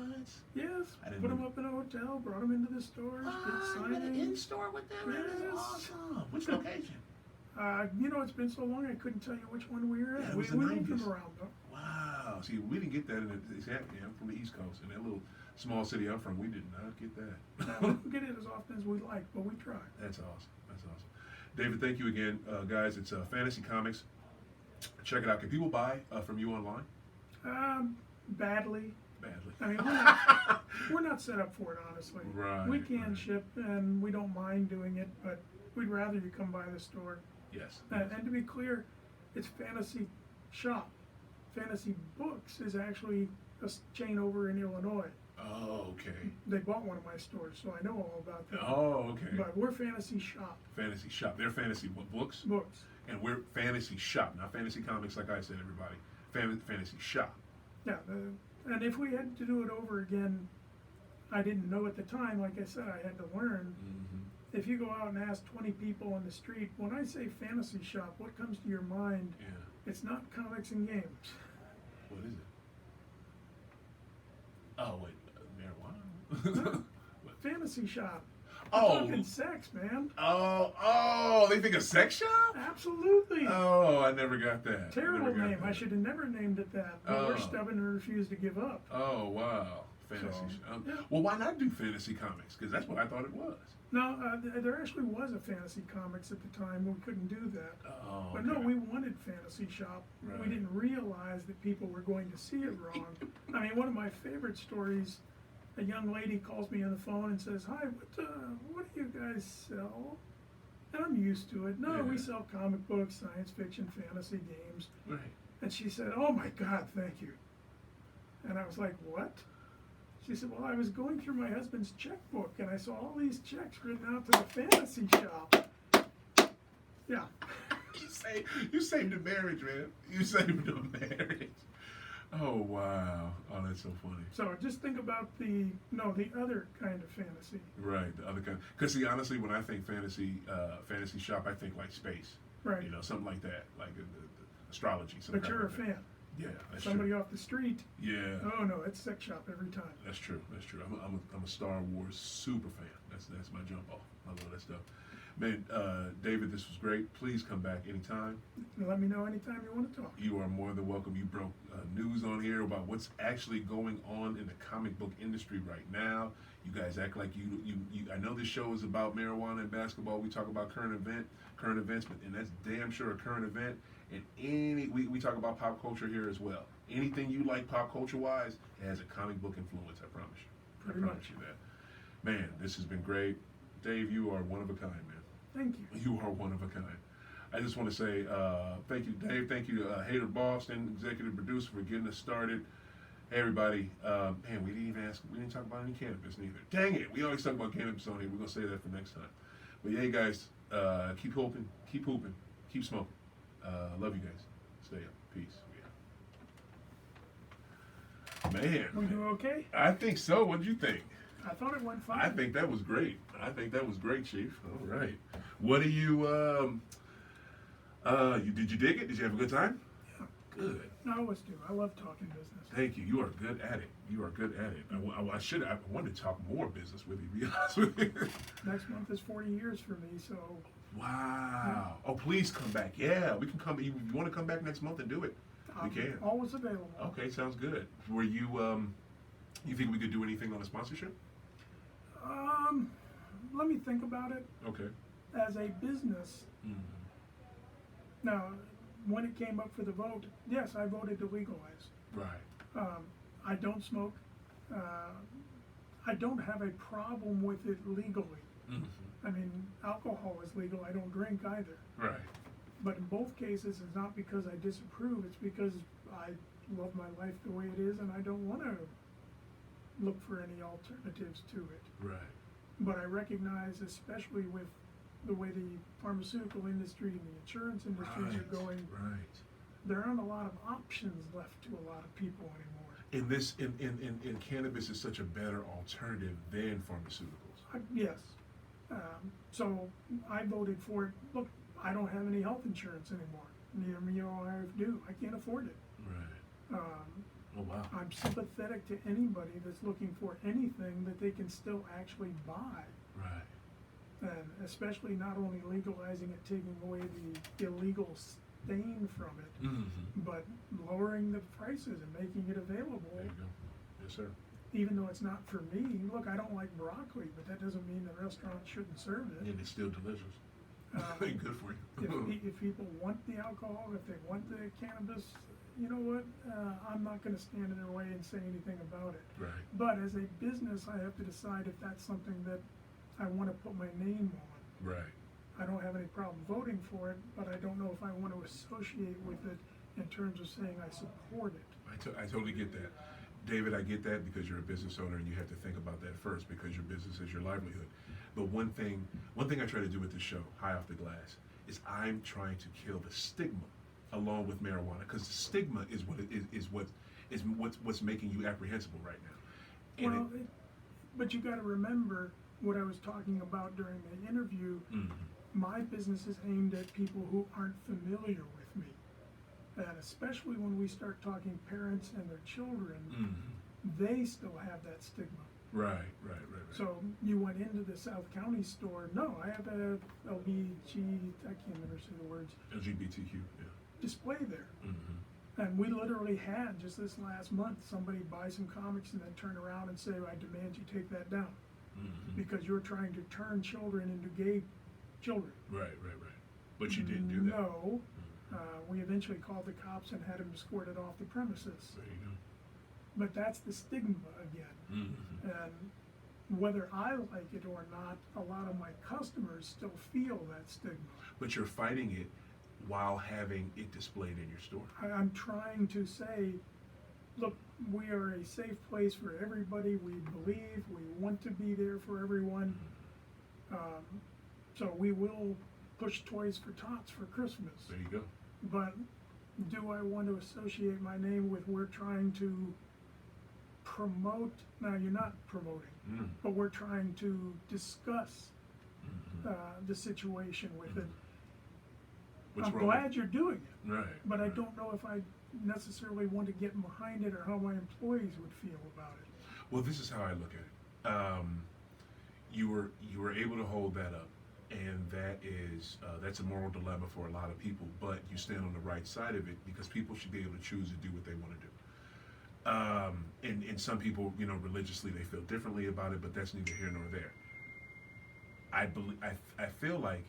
Yes. I didn't Put know- them up in a hotel, brought them into the stores, did You had an signings. in-store with them? That is Yes. awesome. Which location? It's been so long I couldn't tell you which one we were at. Yeah, it we was the moved 90s. them around though. Wow. See, we didn't get that exactly. I'm from the East Coast. In that little small city I'm from, we did not get that. Now, we don't get it as often as we like, but we try. That's awesome. That's awesome. David, thank you again. Guys, it's Fantasy Comics. Check it out. Can people buy from you online? Badly. Badly. I mean, we're not set up for it, honestly. Right, We can right. ship, and we don't mind doing it, but we'd rather you come by the store. Yes. And to be clear, it's Fantasy Shop. Fantasy Books is actually a chain over in Illinois. Oh, okay. They bought one of my stores, so I know all about that. Oh, okay. But we're Fantasy Shop Fantasy Shop. They're fantasy books, Books. and we're Fantasy Shop, not Fantasy Comics, like I said, everybody. Fantasy Shop. Yeah, and if we had to do it over again, I didn't know at the time. Like I said, I had to learn. Mm-hmm. If you go out and ask 20 people on the street, when I say Fantasy Shop, what comes to your mind? Yeah. It's not comics and games. What is it? Oh, wait. Marijuana? Fantasy Shop. We're Oh. talking sex, man. Oh, they think a sex shop? Absolutely. Oh, I never got that. Terrible Never got name. I that. should have never named it that. But we're Oh. stubborn and refuse to give up. Oh, wow. Fantasy So, shop. yeah. Well, why not do fantasy comics? Because that's what I thought it was. No, there actually was a fantasy comics at the time. We couldn't do that. Oh, But no, okay. we wanted Fantasy Shop. Right. We didn't realize that people were going to see it wrong. I mean, one of my favorite stories, a young lady calls me on the phone and says, "Hi, what do you guys sell?" And I'm used to it. No, Yeah. we sell comic books, science fiction, fantasy games. Right. And she said, "Oh my God, thank you." And I was like, "What?" She said, "Well, I was going through my husband's checkbook and I saw all these checks written out to the Fantasy Shop." Yeah. You saved a marriage, man. You saved a marriage. Oh wow. Oh, that's so funny. So just think about the other kind of fantasy. Right, the other kind. Because see, honestly, when I think fantasy shop, I think like space. Right. You know, something like that, like the astrology. Some But you're a kind of fan. Yeah, that's Somebody true. off the street, Yeah, oh no, it's sex shop every time. that's true. That's true. I'm a Star Wars super fan. That's my jump off. I love that stuff. Man, David, this was great. Please come back anytime. Let me know anytime you want to talk. You are more than welcome. You broke news on here about what's actually going on in the comic book industry right now. You guys act like you. I know this show is about marijuana and basketball. We talk about current events, and that's damn sure a current event. And we talk about pop culture here as well. Anything you like pop culture wise, it has a comic book influence. I promise you. Pretty I promise much. you that. Man, this has been great. Dave, you are one of a kind, man. Thank you. You are one of a kind. I just want to say thank you, Dave. Thank you, Hater Boston, executive producer, for getting us started. Hey, everybody. Man, we didn't talk about any cannabis neither. Dang it. We always talk about cannabis on here. We're going to save that for next time. But yeah, guys, keep hoping, keep hooping, keep smoking. Love you guys. Stay up. Peace. We Man, do okay? I think so. What'd you think? I thought it went fine. I think that was great. Chief. All right. What do you, did you dig it? Did you have a good time? Yeah. Good. I always do. I love talking business. Thank you. You are good at it. I wanted to talk more business with you, to be honest with you. Next month is 40 years for me, so Wow. Oh, please come back. Yeah, we can come. You want to come back next month and do it? I'm We can. always available. Okay, sounds good. Were you, you think we could do anything on a sponsorship? Let me think about it. Okay. As a business, now, when it came up for the vote, yes, I voted to legalize. Right. I don't smoke. I don't have a problem with it legally. I mean, alcohol is legal. I don't drink either. Right. But in both cases, it's not because I disapprove. It's because I love my life the way it is, and I don't want to look for any alternatives to it. Right. But I recognize, especially with the way the pharmaceutical industry and the insurance industries are going, Right. there aren't a lot of options left to a lot of people anymore. In cannabis is such a better alternative than pharmaceuticals. Yes. So I voted for it. Look, I don't have any health insurance anymore. Neither me or my wife do. I can't afford it. Right. Oh wow. I'm sympathetic to anybody that's looking for anything that they can still actually buy. Right. And especially not only legalizing it, taking away the illegal stain from it, but lowering the prices and making it available. There you go. Yes, sir. Even though it's not for me. Look, I don't like broccoli, but that doesn't mean the restaurant shouldn't serve it. And it's still delicious. Good for you. If people want the alcohol, if they want the cannabis, you know what? I'm not going to stand in their way and say anything about it. Right. But as a business, I have to decide if that's something that I want to put my name on. Right. I don't have any problem voting for it, but I don't know if I want to associate with it in terms of saying I support it. I totally get that. David, I get that because you're a business owner and you have to think about that first because your business is your livelihood. But one thing I try to do with this show, High Off the Glass, is I'm trying to kill the stigma along with marijuana because the stigma is what's making you apprehensible right now. And Well, but you got to remember what I was talking about during the interview. My business is aimed at people who aren't familiar with me. And especially when we start talking parents and their children, they still have that stigma. Right. So you went into the South County store, no, I have a I can't remember the words, LGBTQ, yeah. display there. And we literally had, just this last month, somebody buy some comics and then turn around and say, I demand you take that down. because you're trying to turn children into gay children. Right. But you didn't do that. No. We eventually called the cops and had him escorted off the premises. There you go. But that's the stigma again. And whether I like it or not, a lot of my customers still feel that stigma. But you're fighting it while having it displayed in your store. I'm trying to say, look, we are a safe place for everybody. We believe, we want to be there for everyone. So we will push Toys for Tots for Christmas. There you go. But do I want to associate my name with we're trying to promote? Now, you're not promoting, but we're trying to discuss the situation with it. What's I'm wrong glad you're doing it, Right. but I right. don't know if I necessarily want to get behind it or how my employees would feel about it. Well, this is how I look at it. You were able to hold that up, and that's a moral dilemma for a lot of people. But you stand on the right side of it because people should be able to choose to do what they want to do. And some people, religiously they feel differently about it, but that's neither here nor there. I feel like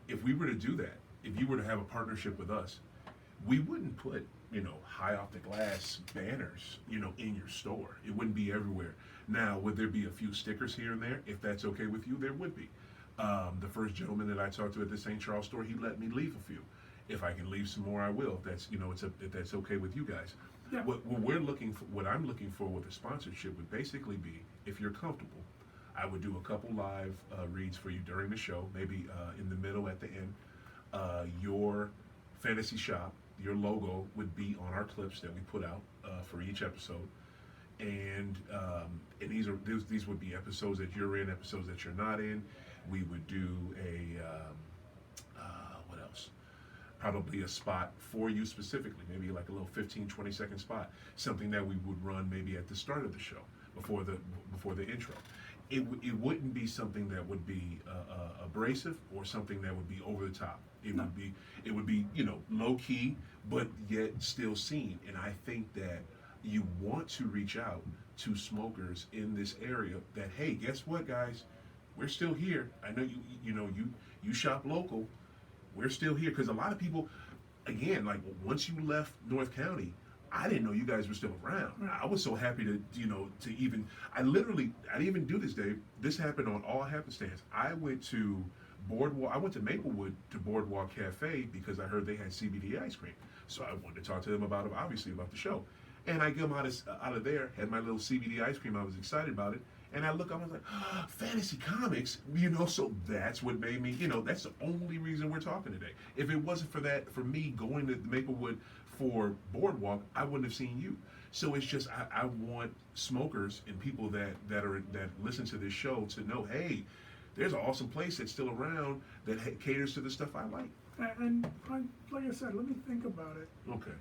if we were to do that, if you were to have a partnership with us, we wouldn't put high off the glass banners in your store. It wouldn't be everywhere. Now, would there be a few stickers here and there? If that's okay with you, there would be. The first gentleman that I talked to at the St. Charles store, he let me leave a few. If I can leave some more, I will. If that's if that's okay with you guys. Yeah. What I'm looking for with a sponsorship would basically be, if you're comfortable, I would do a couple live reads for you during the show, maybe in the middle, at the end. Your fantasy shop, your logo would be on our clips that we put out for each episode, and these would be episodes that you're in, episodes that you're not in. We would do what else? Probably a spot for you specifically, maybe like a little 15-20 second spot, something that we would run maybe at the start of the show before the intro. It wouldn't be something that would be abrasive or something that would be over the top. It would be low key, but yet still seen. And I think that you want to reach out to smokers in this area that, hey, guess what, guys? We're still here. I know you shop local. We're still here, because a lot of people, again, like once you left North County, I didn't know you guys were still around. I was so happy to even, I didn't even do this, Dave. This happened on all happenstance. I went to Maplewood to Boardwalk Cafe because I heard they had CBD ice cream. So I wanted to talk to them about the show. And I get them out of there, had my little CBD ice cream. I was excited about it. And I was like, oh, fantasy comics, so that's what made me, that's the only reason we're talking today. If it wasn't for me going to Maplewood for Boardwalk, I wouldn't have seen you. So it's just, I want smokers and people that listen to this show to know, hey, there's an awesome place that's still around that caters to the stuff I like. And like I said, let me think about it. Okay.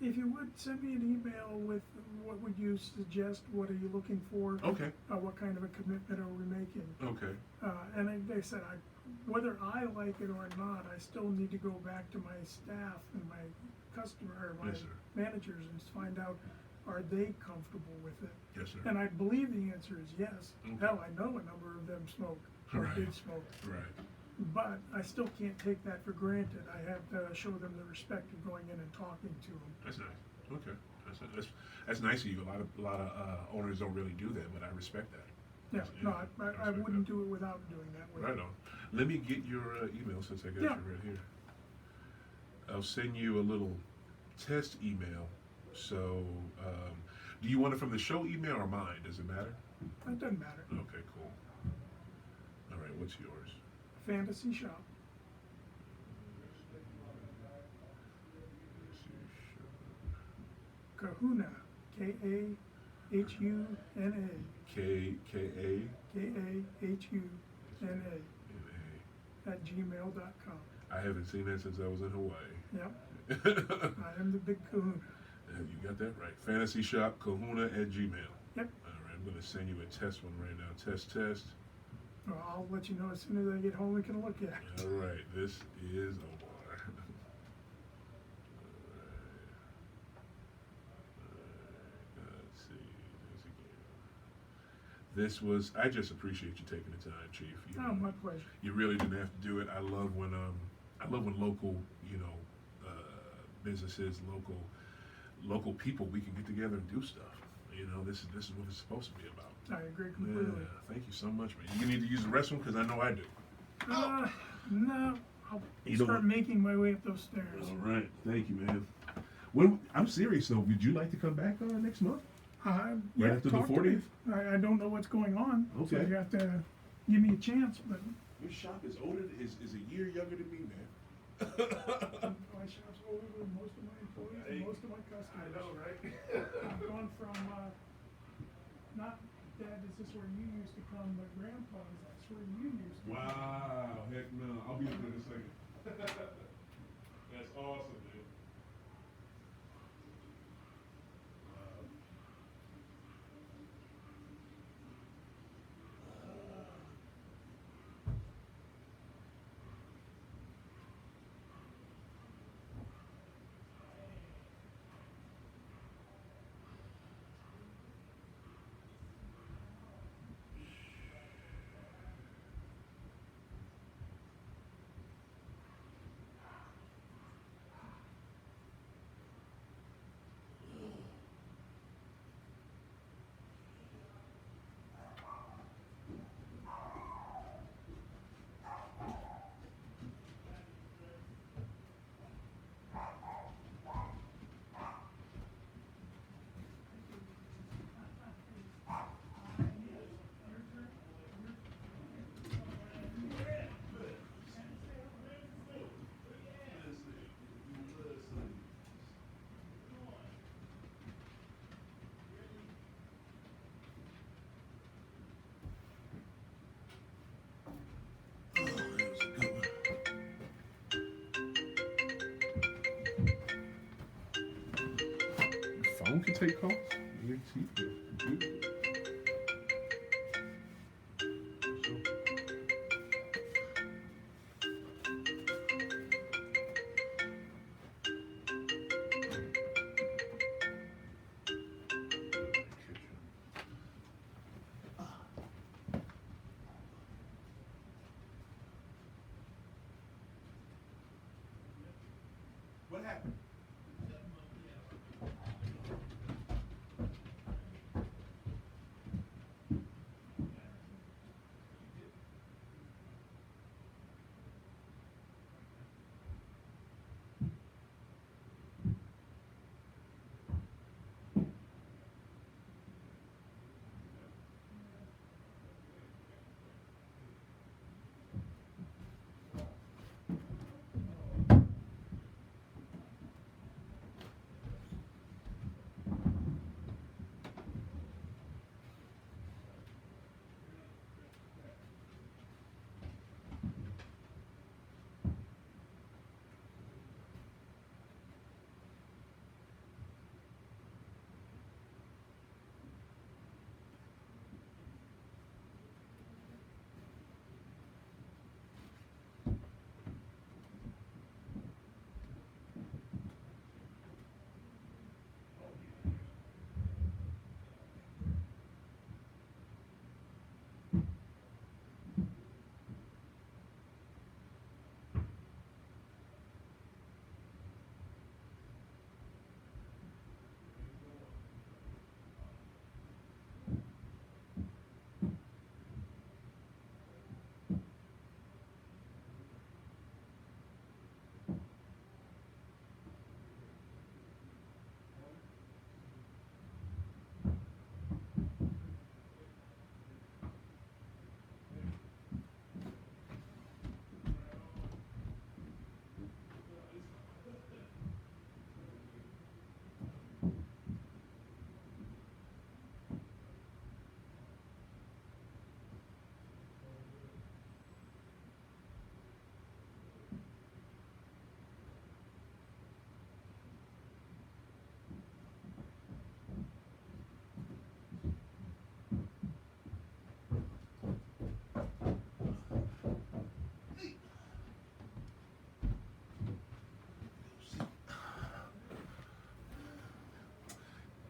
If you would send me an email with what would you suggest, what are you looking for? Okay. What kind of a commitment are we making? Okay. And like I said, whether I like it or not, I still need to go back to my staff and my customer or my Yes, sir. managers and find out, are they comfortable with it? Yes, sir. And I believe the answer is yes. Okay. Hell, I know a number of them smoke or Right. did smoke. Right. But I still can't take that for granted. I have to show them the respect of going in and talking to them. That's nice. Okay. That's nice of you. A lot of owners don't really do that, but I respect that. Yeah, no, I respect wouldn't that. do it without doing that. With Right on. Let me get your email since I got Yeah. you right here. I'll send you a little test email. So, do you want it from the show email or mine? Does it matter? It doesn't matter. Okay, cool. All right, what's yours? Fantasy shop. Kahuna. Kahuna. K-A. Kahuna. At gmail.com. I haven't seen that since I was in Hawaii. Yep. I am the big kahuna. You got that right. Fantasy Shop Kahuna at Gmail. Yep. All right, I'm going to send you a test one right now. Test. Well, I'll let you know as soon as I get home and can look at it. All right, this is Omar. Let's see. I just appreciate you taking the time, Chief. You Oh, know, my pleasure. you really didn't have to do it. I love when local, businesses, local people, we can get together and do stuff. You know, this is what it's supposed to be about. I agree completely. Yeah, thank you so much, man. You need to use the restroom because I know I do. No, I'll You don't start want- making my way up those stairs. All right, thank you, man. I'm serious though. Would you like to come back next month? Yeah, after the talk to me. 40th? I don't know what's going on. So Okay. you have to give me a chance, but Your shop is is a year younger than me, man. my shop's older than most of my employees and Hey, most of my customers. right? I've gone from, not, Dad, is this where you used to come, but Grandpa, that's where you used to come. Wow, heck no. I'll be up there in a second. That's awesome, man. Phone can take calls. What happened?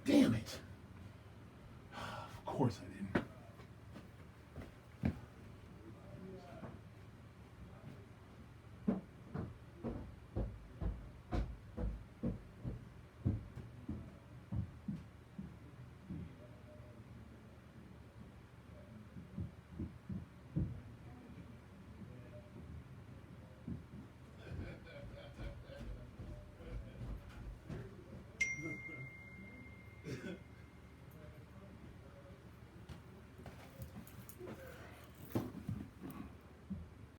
Damn it. Of course I